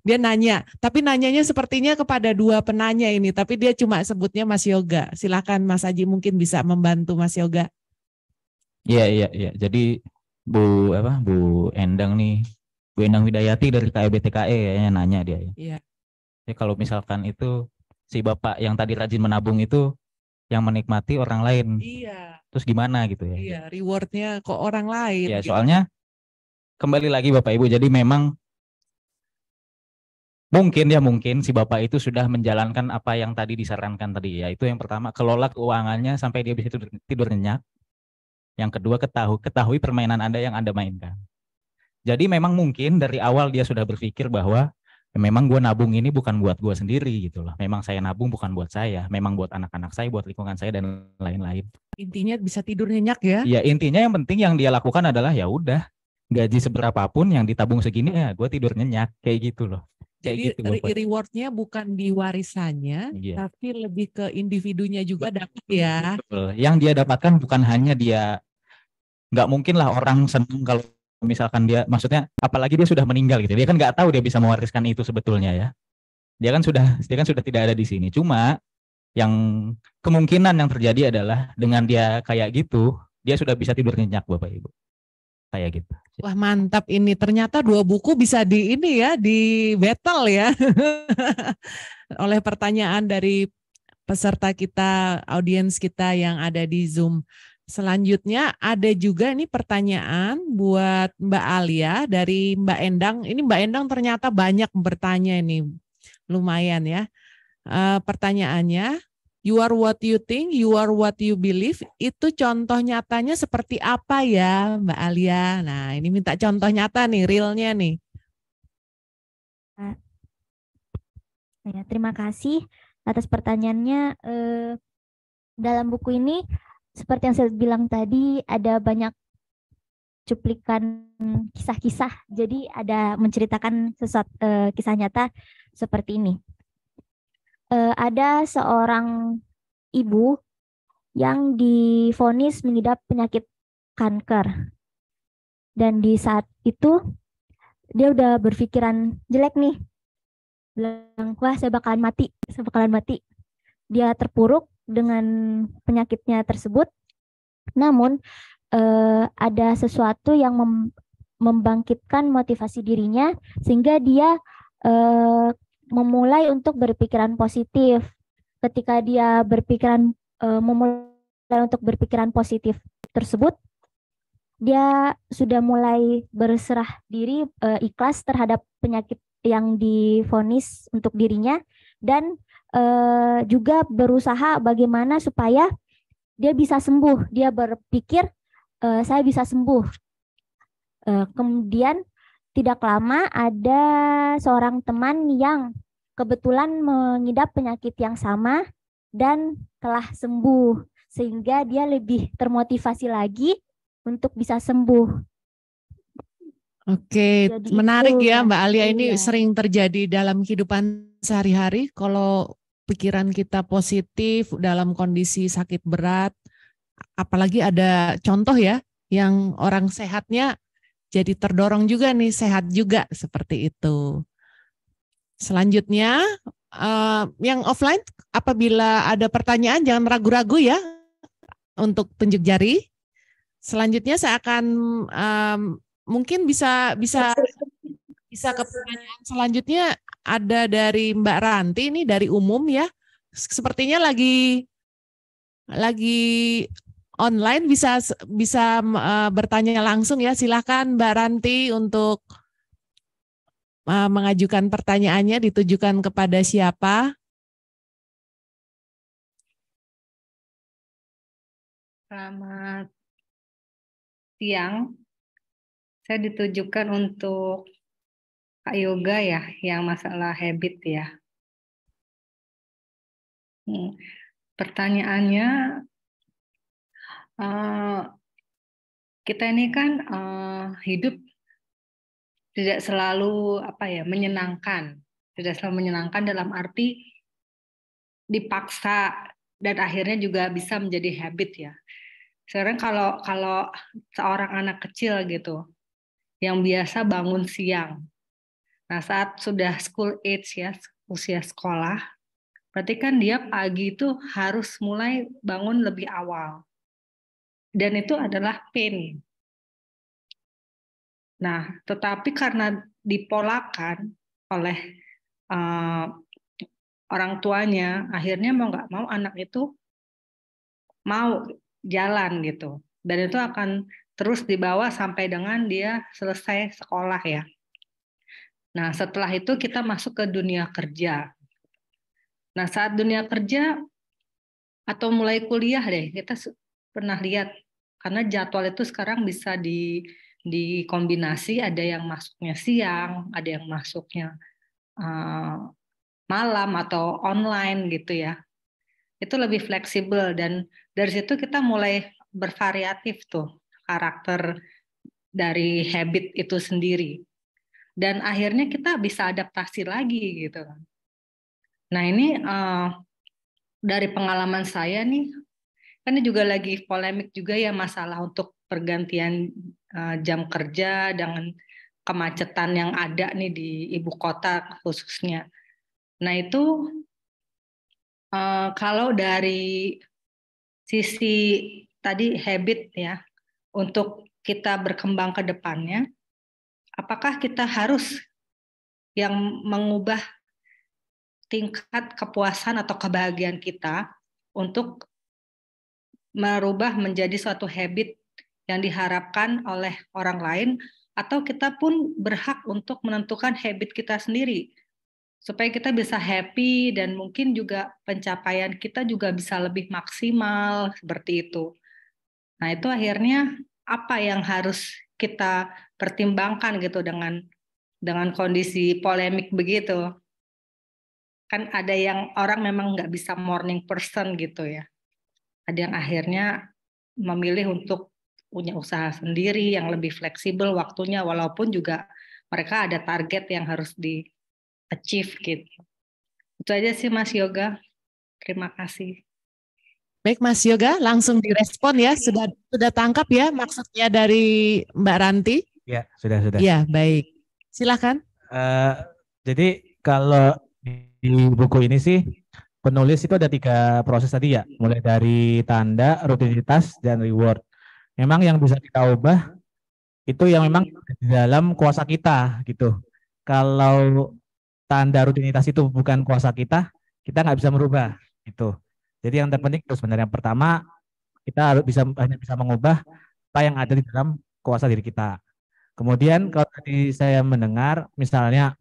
Dia nanya, tapi nanyanya sepertinya kepada dua penanya ini, tapi dia cuma sebutnya Mas Yoga. Silakan Mas Aji mungkin bisa membantu Mas Yoga. Iya. Jadi Bu Endang nih, Bu Endang Widayati dari KEBTKE kayaknya nanya dia ya. Iya. Jadi kalau misalkan itu si Bapak yang tadi rajin menabung itu yang menikmati orang lain. Iya. Terus gimana gitu ya? Iya, rewardnya kok orang lain. Ya, gitu. soalnya kembali lagi Bapak Ibu, jadi memang mungkin si Bapak itu sudah menjalankan apa yang tadi disarankan tadi ya. Itu yang pertama, kelola keuangannya sampai dia bisa tidur nyenyak. Yang kedua, ketahui permainan Anda yang Anda mainkan. Jadi memang mungkin dari awal dia sudah berpikir bahwa memang gue nabung ini bukan buat gue sendiri gitu loh. Memang saya nabung bukan buat saya, memang buat anak-anak saya, buat lingkungan saya dan lain-lain. Intinya bisa tidur nyenyak ya? Ya intinya yang penting yang dia lakukan adalah ya udah gaji seberapapun yang ditabung segini ya gue tidur nyenyak kayak gitu loh. Jadi gitu, rewardnya bukan di warisannya, tapi lebih ke individunya juga dapat ya. Betul. Yang dia dapatkan bukan hanya dia, nggak mungkin lah orang senang kalau misalkan dia, maksudnya apalagi dia sudah meninggal gitu, dia kan nggak tahu dia bisa mewariskan itu sebetulnya ya. Dia kan sudah tidak ada di sini. Cuma yang kemungkinan yang terjadi adalah dengan dia kayak gitu, dia sudah bisa tidur nyenyak Bapak Ibu. Kayak gitu. Wah mantap ini, ternyata 2 buku bisa di battle ya. Oleh pertanyaan dari peserta kita, audiens kita yang ada di Zoom. Selanjutnya ada juga nih pertanyaan buat Mbak Alia dari Mbak Endang. Ini Mbak Endang ternyata banyak bertanya ini, lumayan ya. Pertanyaannya, you are what you think, you are what you believe. Itu contoh nyatanya seperti apa ya Mbak Alia? Nah ini minta contoh nyata nih, realnya nih. Ya, terima kasih atas pertanyaannya. Dalam buku ini, seperti yang saya bilang tadi, ada banyak cuplikan kisah-kisah. Jadi ada menceritakan sesuatu kisah nyata seperti ini. Ada seorang ibu yang divonis mengidap penyakit kanker. Dan di saat itu dia udah berpikiran jelek nih. Bilang, wah saya bakalan mati. Dia terpuruk dengan penyakitnya tersebut. Namun ada sesuatu yang membangkitkan motivasi dirinya sehingga dia memulai untuk berpikiran positif. Ketika dia memulai untuk berpikiran positif tersebut, dia sudah mulai berserah diri, ikhlas terhadap penyakit yang divonis untuk dirinya, dan juga berusaha bagaimana supaya dia bisa sembuh. Dia berpikir saya bisa sembuh. Kemudian tidak lama ada seorang teman yang kebetulan mengidap penyakit yang sama dan telah sembuh, sehingga dia lebih termotivasi lagi untuk bisa sembuh. Oke, Jadi menarik itu, ya Mas. Mbak Alia, ini Iya. sering terjadi dalam kehidupan sehari-hari kalau pikiran kita positif dalam kondisi sakit berat, apalagi ada contoh ya yang orang sehatnya jadi terdorong juga nih, sehat juga seperti itu. Selanjutnya yang offline, apabila ada pertanyaan jangan ragu-ragu ya untuk tunjuk jari. Selanjutnya saya akan mungkin bisa ke pertanyaan selanjutnya, ada dari Mbak Ranti ini dari umum ya. Sepertinya lagi online, bisa bertanya langsung ya. Silakan Mbak Ranti untuk mengajukan pertanyaannya, ditujukan kepada siapa? Selamat siang. Saya ditujukan untuk Kak Yoga ya, yang masalah habit ya. Pertanyaannya, kita ini kan hidup tidak selalu menyenangkan. Tidak selalu menyenangkan dalam arti dipaksa dan akhirnya juga bisa menjadi habit ya. Sekarang kalau seorang anak kecil gitu yang biasa bangun siang, nah saat sudah school age ya, usia sekolah, berarti kan dia pagi itu harus mulai bangun lebih awal, dan itu adalah pain. Nah, tetapi karena dipolakan oleh orang tuanya, akhirnya mau nggak mau anak itu mau jalan gitu, dan itu akan terus dibawa sampai dengan dia selesai sekolah ya. Nah, setelah itu kita masuk ke dunia kerja. Nah, saat dunia kerja atau mulai kuliah deh, kita pernah lihat, karena jadwal itu sekarang bisa dikombinasi, ada yang masuknya siang, ada yang masuknya malam atau online gitu ya. Itu lebih fleksibel, dan dari situ kita mulai bervariatif tuh karakter dari habit itu sendiri. Dan akhirnya kita bisa adaptasi lagi gitu kan. Nah ini dari pengalaman saya nih, kan ini juga lagi polemik juga ya masalah untuk pergantian jam kerja dengan kemacetan yang ada nih di ibu kota khususnya. Nah itu kalau dari sisi tadi habit ya, untuk kita berkembang ke depannya, apakah kita harus yang mengubah tingkat kepuasan atau kebahagiaan kita untuk merubah menjadi suatu habit yang diharapkan oleh orang lain, atau kita pun berhak untuk menentukan habit kita sendiri supaya kita bisa happy dan mungkin juga pencapaian kita juga bisa lebih maksimal seperti itu. Nah, itu akhirnya apa yang harus kita pertimbangkan gitu dengan kondisi polemik begitu. Kan ada yang orang memang nggak bisa morning person gitu ya. Ada yang akhirnya memilih untuk punya usaha sendiri yang lebih fleksibel waktunya, walaupun juga mereka ada target yang harus di-achieve gitu. Itu aja sih Mas Yoga. Terima kasih. Baik Mas Yoga, langsung direspon ya. Sudah tangkap ya maksudnya dari Mbak Ranti? Ya, sudah. Ya, baik. Silakan. Jadi kalau di buku ini sih penulis itu ada 3 proses tadi ya, mulai dari tanda, rutinitas, dan reward. Memang yang bisa kita ubah itu yang memang di dalam kuasa kita gitu. Kalau tanda rutinitas itu bukan kuasa kita nggak bisa merubah gitu. Jadi yang terpenting itu sebenarnya yang pertama, kita harus hanya bisa mengubah apa yang ada di dalam kuasa diri kita. Kemudian kalau tadi saya mendengar misalnya,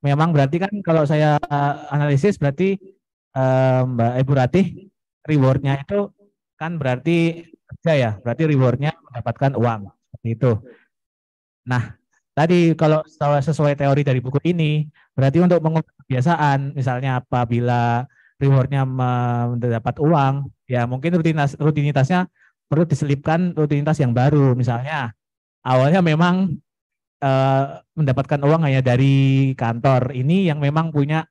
memang berarti kan kalau saya analisis berarti Mbak Ibu Ratih, rewardnya itu kan berarti kerja ya, berarti rewardnya mendapatkan uang seperti itu. Nah, tadi kalau sesuai teori dari buku ini, berarti untuk mengubah kebiasaan, misalnya apabila rewardnya mendapat uang, ya mungkin rutinitasnya perlu diselipkan rutinitas yang baru. Misalnya awalnya memang mendapatkan uang hanya dari kantor ini yang memang punya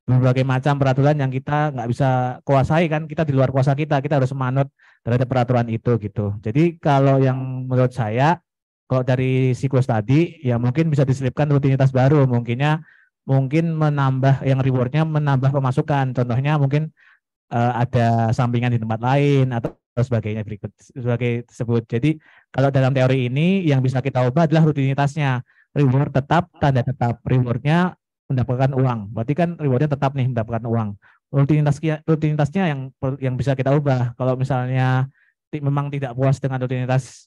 berbagai macam peraturan yang kita nggak bisa kuasai kan, kita di luar kuasa kita harus manut terhadap peraturan itu gitu. Jadi kalau yang menurut saya, kalau dari siklus tadi ya mungkin bisa diselipkan rutinitas baru, mungkin menambah yang rewardnya menambah pemasukan, contohnya mungkin ada sampingan di tempat lain atau sebagainya berikut sebagai tersebut. Jadi kalau dalam teori ini yang bisa kita ubah adalah rutinitasnya, reward tetap, tanda tetap, rewardnya mendapatkan uang. Berarti kan rewardnya tetap nih mendapatkan uang. Rutinitasnya yang bisa kita ubah. Kalau misalnya memang tidak puas dengan rutinitas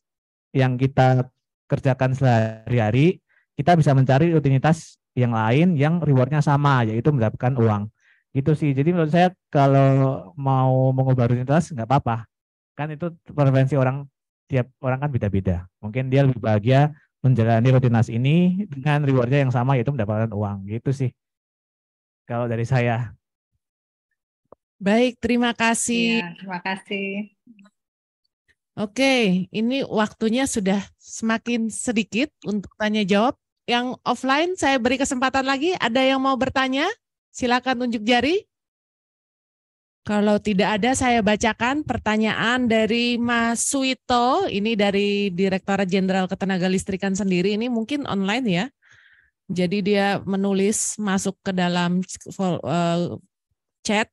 yang kita kerjakan sehari-hari, kita bisa mencari rutinitas yang lain yang rewardnya sama, yaitu mendapatkan uang. Gitu sih. Jadi menurut saya kalau mau mengubah rutinitas nggak apa-apa. Kan itu preferensi orang, tiap orang kan beda-beda. Mungkin dia lebih bahagia menjalani rutinitas ini dengan rewardnya yang sama, yaitu mendapatkan uang. Gitu sih kalau dari saya. Baik, terima kasih. Ya, terima kasih. Oke, ini waktunya sudah semakin sedikit untuk tanya jawab. Yang offline saya beri kesempatan lagi. Ada yang mau bertanya? Silakan tunjuk jari. Kalau tidak ada, saya bacakan pertanyaan dari Mas Suito. Ini dari Direktorat Jenderal Ketenagalistrikan sendiri. Ini mungkin online ya. Jadi dia menulis masuk ke dalam chat.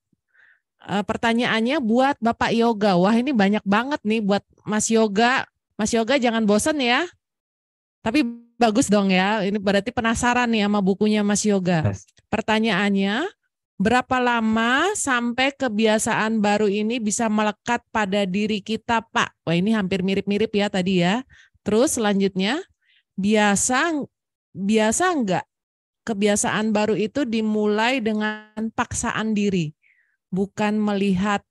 Pertanyaannya buat Bapak Yoga. Wah, ini banyak banget nih buat Mas Yoga. Mas Yoga jangan bosen ya. Tapi bagus dong ya. Ini berarti penasaran nih sama bukunya Mas Yoga. Pertanyaannya, berapa lama sampai kebiasaan baru ini bisa melekat pada diri kita, Pak? Wah, ini hampir mirip-mirip ya tadi ya. Terus selanjutnya, biasa enggak kebiasaan baru itu dimulai dengan paksaan diri, bukan melihat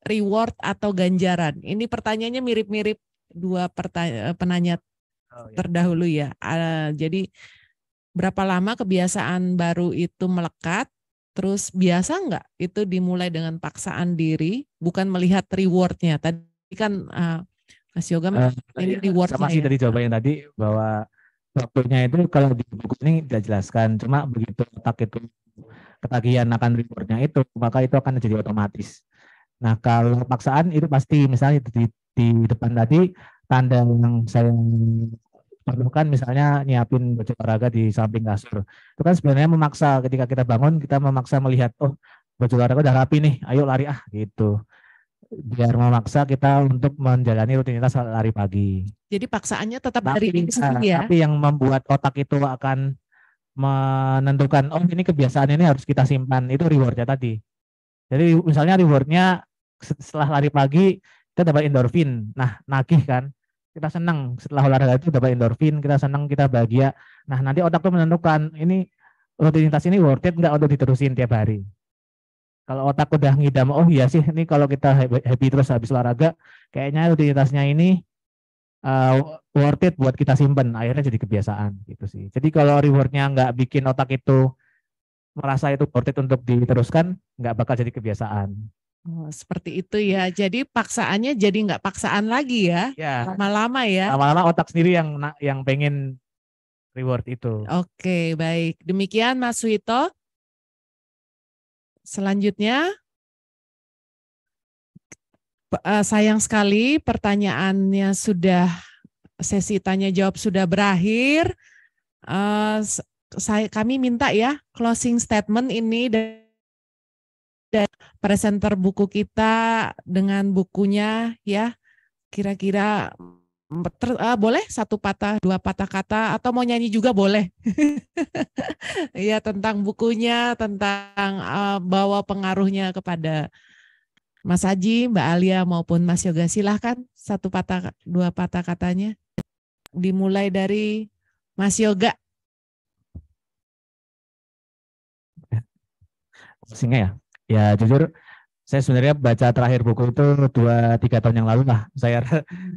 reward atau ganjaran? Ini pertanyaannya mirip-mirip dua penanya terdahulu ya. Jadi berapa lama kebiasaan baru itu melekat? Terus biasa enggak itu dimulai dengan paksaan diri, bukan melihat rewardnya? Tadi kan Mas Yoga ini rewardnya. Sama sih dari jawabannya tadi, bahwa waktunya itu kalau di buku ini tidak jelaskan. Cuma begitu otak itu ketagihan akan rewardnya itu, maka itu akan jadi otomatis. Nah kalau paksaan itu pasti, misalnya di depan tadi tanda yang saya perlukan, misalnya nyiapin baju olahraga di samping kasur, itu kan sebenarnya memaksa. Ketika kita bangun, kita memaksa melihat, oh baju olahraga udah rapi nih, ayo lari gitu, biar memaksa kita untuk menjalani rutinitas lari pagi. Jadi paksaannya tetap dari diri sendiri ya. Tapi yang membuat otak itu akan menentukan, oh ini kebiasaan ini harus kita simpan, itu rewardnya tadi. Jadi misalnya rewardnya setelah lari pagi kita dapat endorfin, nah nagih kan, kita senang setelah olahraga itu dapat endorfin, kita senang, kita bahagia. Nah nanti otak tuh menentukan, ini rutinitas ini worth it nggak untuk diterusin tiap hari. Kalau otak udah ngidam, oh iya sih ini kalau kita happy terus habis olahraga, kayaknya rutinitasnya ini worth it buat kita simpen, akhirnya jadi kebiasaan gitu sih. Jadi kalau rewardnya nggak bikin otak itu merasa itu worth it untuk diteruskan, nggak bakal jadi kebiasaan. Oh, seperti itu ya. Jadi paksaannya jadi nggak paksaan lagi ya. Lama-lama ya. Lama-lama otak sendiri yang pengen reward itu. Oke, baik. Demikian Mas Suito. Selanjutnya, sayang sekali pertanyaannya sesi tanya jawab sudah berakhir. Kami minta ya closing statement ini dari presenter buku kita dengan bukunya ya. Kira-kira boleh satu patah, dua patah kata, atau mau nyanyi juga boleh. Ya, tentang bukunya, tentang bahwa pengaruhnya kepada Mas Haji, Mbak Alia maupun Mas Yoga. Silahkan satu patah, dua patah katanya. Dimulai dari Mas Yoga. Singa ya. Ya jujur Saya sebenarnya baca terakhir buku itu 2-3 tahun yang lalu lah. Saya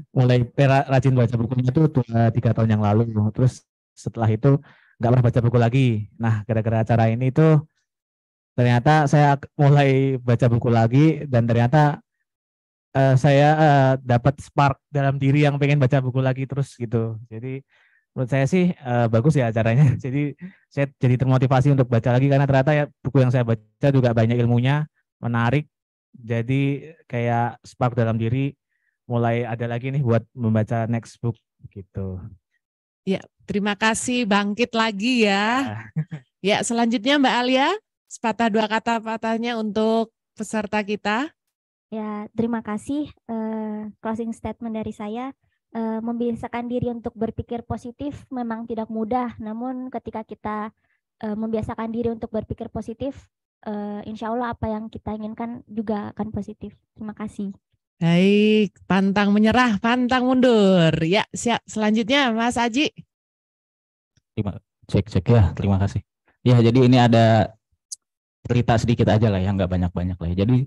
mulai rajin baca bukunya itu 2-3 tahun yang lalu. Terus setelah itu nggak pernah baca buku lagi. Nah, gara-gara acara ini tuh ternyata saya mulai baca buku lagi dan ternyata saya dapat spark dalam diri yang pengen baca buku lagi terus gitu. Jadi menurut saya sih bagus ya acaranya. Jadi saya jadi termotivasi untuk baca lagi karena ternyata ya buku yang saya baca juga banyak ilmunya, menarik. Jadi kayak spark dalam diri mulai ada lagi nih buat membaca next book gitu. Ya, terima kasih, bangkit lagi ya. Ya, selanjutnya Mbak Alia, sepatah dua kata patahnya untuk peserta kita. Ya, terima kasih. Closing statement dari saya, membiasakan diri untuk berpikir positif memang tidak mudah, namun ketika kita membiasakan diri untuk berpikir positif, insya Allah apa yang kita inginkan juga akan positif. Terima kasih. Baik, pantang menyerah, pantang mundur. Ya, siap. Selanjutnya Mas Aji. Cek ya, terima kasih. Ya, jadi ini ada cerita sedikit aja lah ya, nggak banyak-banyak lah ya. Jadi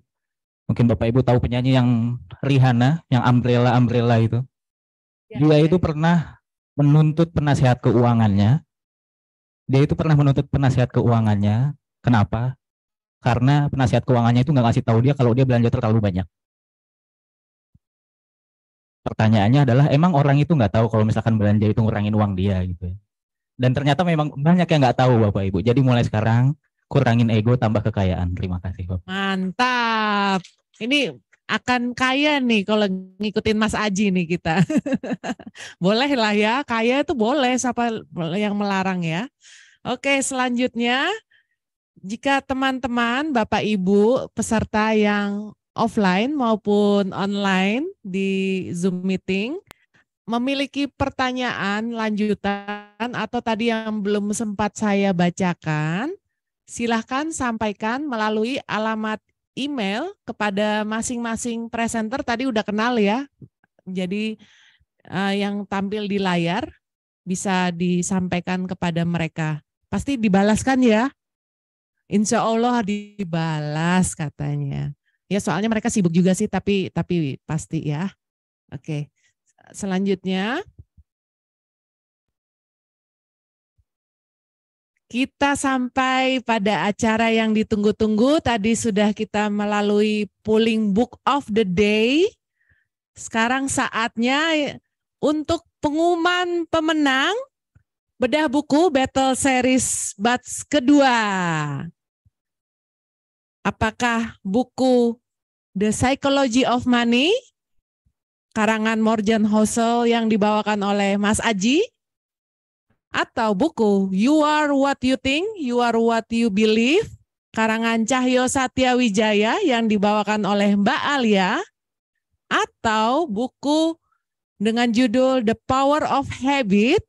mungkin Bapak Ibu tahu penyanyi yang Rihanna, yang Umbrella itu. Ya, dia itu pernah menuntut penasihat keuangannya. Kenapa? Karena penasihat keuangannya itu nggak ngasih tahu dia kalau dia belanja terlalu banyak. Pertanyaannya adalah emang orang itu nggak tahu kalau misalkan belanja itu ngurangin uang dia gitu ya. Dan ternyata memang banyak yang nggak tahu Bapak Ibu. Jadi mulai sekarang kurangin ego tambah kekayaan. Terima kasih Bapak. Mantap. Ini akan kaya nih kalau ngikutin Mas Aji nih kita. Boleh lah ya, kaya itu boleh, siapa yang melarang ya. Oke, selanjutnya jika teman-teman, Bapak Ibu, peserta yang offline maupun online di Zoom meeting, memiliki pertanyaan lanjutan atau tadi yang belum sempat saya bacakan, silahkan sampaikan melalui alamat email kepada masing-masing presenter. Tadi udah kenal ya, jadi yang tampil di layar bisa disampaikan kepada mereka. Pasti dibalaskan ya. Insya Allah dibalas katanya. Ya soalnya mereka sibuk juga sih, tapi pasti ya. Oke, selanjutnya kita sampai pada acara yang ditunggu-tunggu. Tadi sudah kita melalui polling book of the day. Sekarang saatnya untuk pengumuman pemenang bedah buku Battle Series batch kedua. Apakah buku The Psychology of Money, karangan Morgan Housel yang dibawakan oleh Mas Aji, atau buku You Are What You Think, You Are What You Believe, karangan Cahyo Satyawijaya yang dibawakan oleh Mbak Alia, atau buku dengan judul The Power of Habit,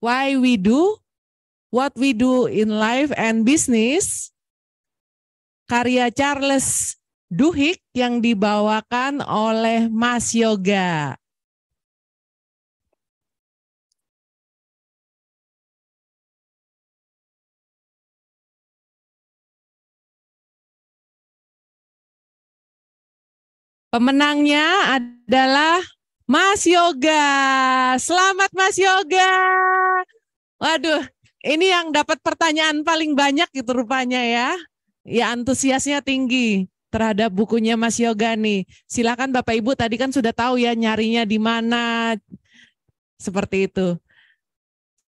Why We Do What We Do in Life and Business, karya Charles Duhigg yang dibawakan oleh Mas Yoga. Pemenangnya adalah Mas Yoga. Selamat Mas Yoga. Waduh, ini yang dapat pertanyaan paling banyak gitu rupanya ya. Ya antusiasnya tinggi terhadap bukunya Mas Yoga nih. Silakan Bapak Ibu, tadi kan sudah tahu ya nyarinya di mana. Seperti itu.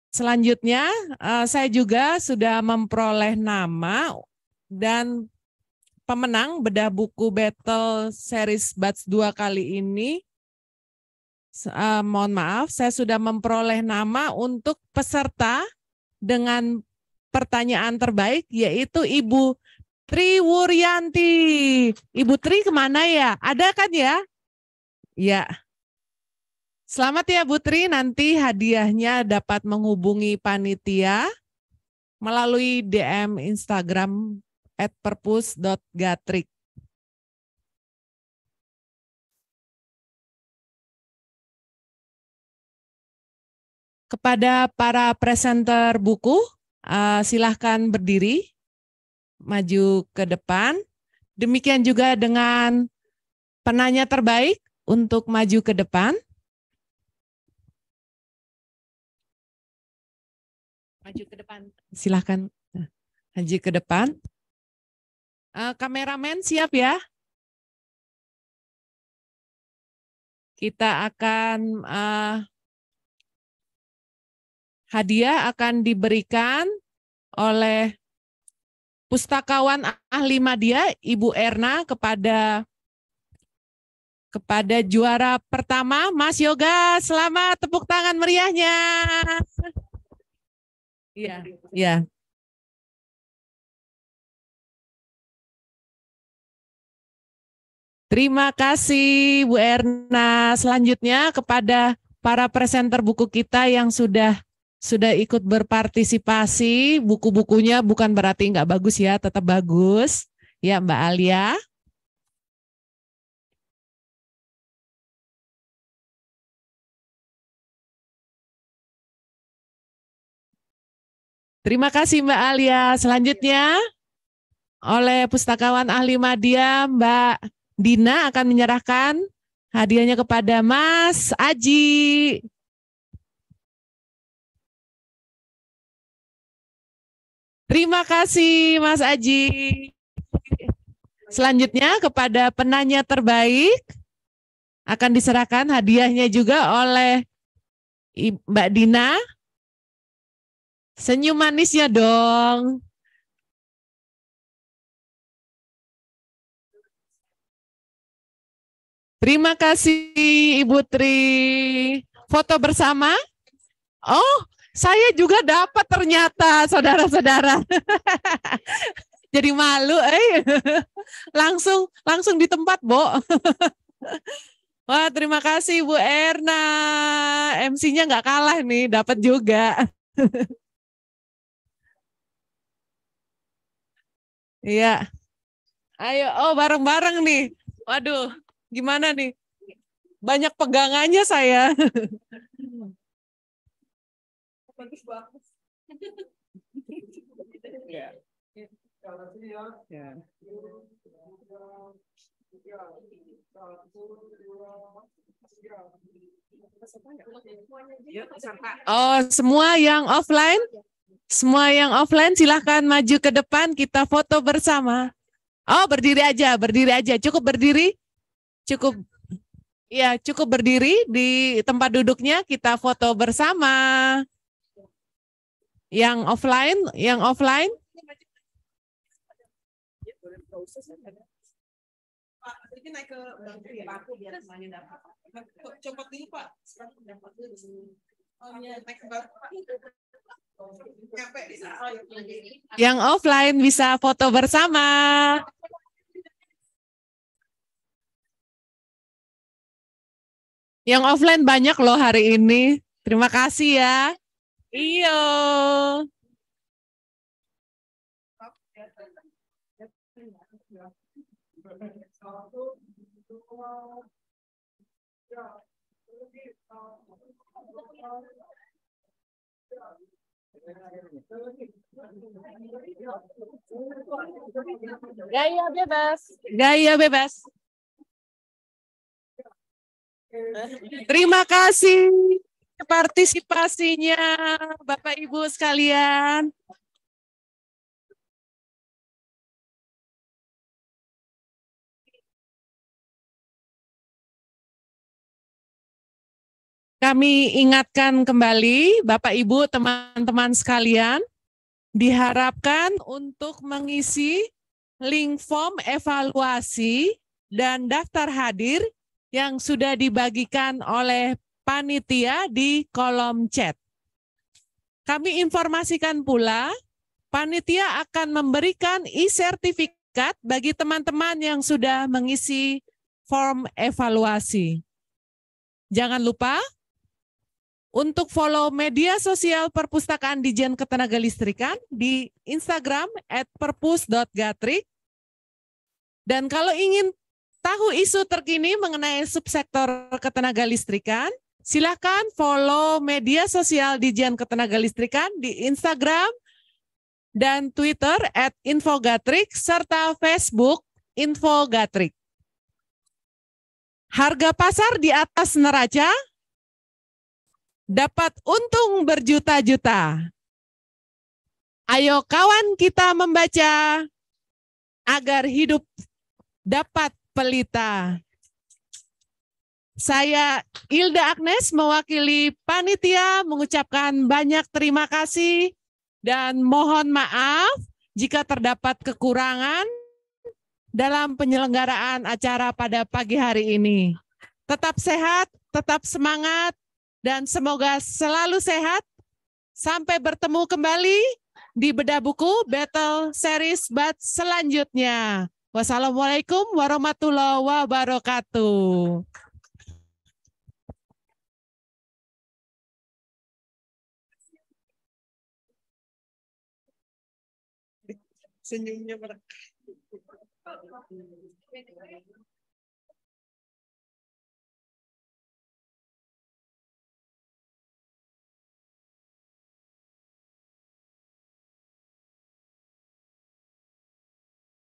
Selanjutnya saya juga sudah memperoleh nama dan pemenang bedah buku Battle Series batch 2 kali ini. Mohon maaf, saya sudah memperoleh nama untuk peserta dengan pertanyaan terbaik, yaitu Ibu Tri Wuryanti. Ibu Tri kemana ya? Ada kan ya? Ya. Selamat ya Bu Tri, nanti hadiahnya dapat menghubungi panitia melalui DM Instagram @perpus.gatrik. Kepada para presenter buku, silahkan berdiri, maju ke depan. Demikian juga dengan penanya terbaik untuk maju ke depan. Maju ke depan, silahkan maju ke depan. Kameramen siap ya? Kita akan hadiah akan diberikan oleh pustakawan ahli media Ibu Erna kepada juara pertama Mas Yoga. Selamat, tepuk tangan meriahnya. Iya, iya. Terima kasih Bu Erna. Selanjutnya kepada para presenter buku kita yang sudah ikut berpartisipasi. Buku-bukunya bukan berarti nggak bagus ya, tetap bagus. Ya Mbak Alia. Terima kasih Mbak Alia. Selanjutnya oleh pustakawan ahli media Mbak Dina akan menyerahkan hadiahnya kepada Mas Aji. Terima kasih Mas Aji. Selanjutnya kepada penanya terbaik akan diserahkan hadiahnya juga oleh Mbak Dina. Senyum manisnya dong. Terima kasih Ibu Tri. Foto bersama. Oh, saya juga dapat ternyata, saudara-saudara. Jadi malu, langsung di tempat, Bo. Wah, terima kasih Bu Erna. MC-nya nggak kalah nih, dapat juga. Iya. Ayo, oh bareng-bareng nih. Waduh, gimana nih? Banyak pegangannya saya. Bagus-bagus. Ya. Oh, semua yang offline? Semua yang offline silahkan maju ke depan, kita foto bersama. Oh, berdiri aja, cukup berdiri, cukup berdiri di tempat duduknya, kita foto bersama. Yang offline. Pak, ini naik ke bangku biar semuanya dapat. Copot dulu Pak. Oh iya, naik ke bangku Pak. Yang offline bisa foto bersama. Yang offline banyak loh hari ini. Terima kasih ya. Iyo. Gaya bebas. Gaya bebas. Terima kasih partisipasinya Bapak Ibu sekalian. Kami ingatkan kembali Bapak Ibu, teman-teman sekalian, diharapkan untuk mengisi link form evaluasi dan daftar hadir yang sudah dibagikan oleh panitia di kolom chat. Kami informasikan pula, panitia akan memberikan e-sertifikat bagi teman-teman yang sudah mengisi form evaluasi. Jangan lupa untuk follow media sosial Perpustakaan Ditjen Ketenagalistrikan di Instagram @perpus.gatrik. Dan kalau ingin tahu isu terkini mengenai subsektor ketenagalistrikan, silakan follow media sosial Ditjen Ketenagalistrikan di Instagram dan Twitter @infogatrik serta Facebook Infogatrik. Harga pasar di atas neraca, dapat untung berjuta-juta. Ayo kawan kita membaca agar hidup dapat pelita. Saya Ilda Agnes mewakili panitia mengucapkan banyak terima kasih dan mohon maaf jika terdapat kekurangan dalam penyelenggaraan acara pada pagi hari ini. Tetap sehat, tetap semangat, dan semoga selalu sehat. Sampai bertemu kembali di Bedah Buku Battle Series Batch selanjutnya. Wassalamualaikum warahmatullahi wabarakatuh. Senyumnya mereka.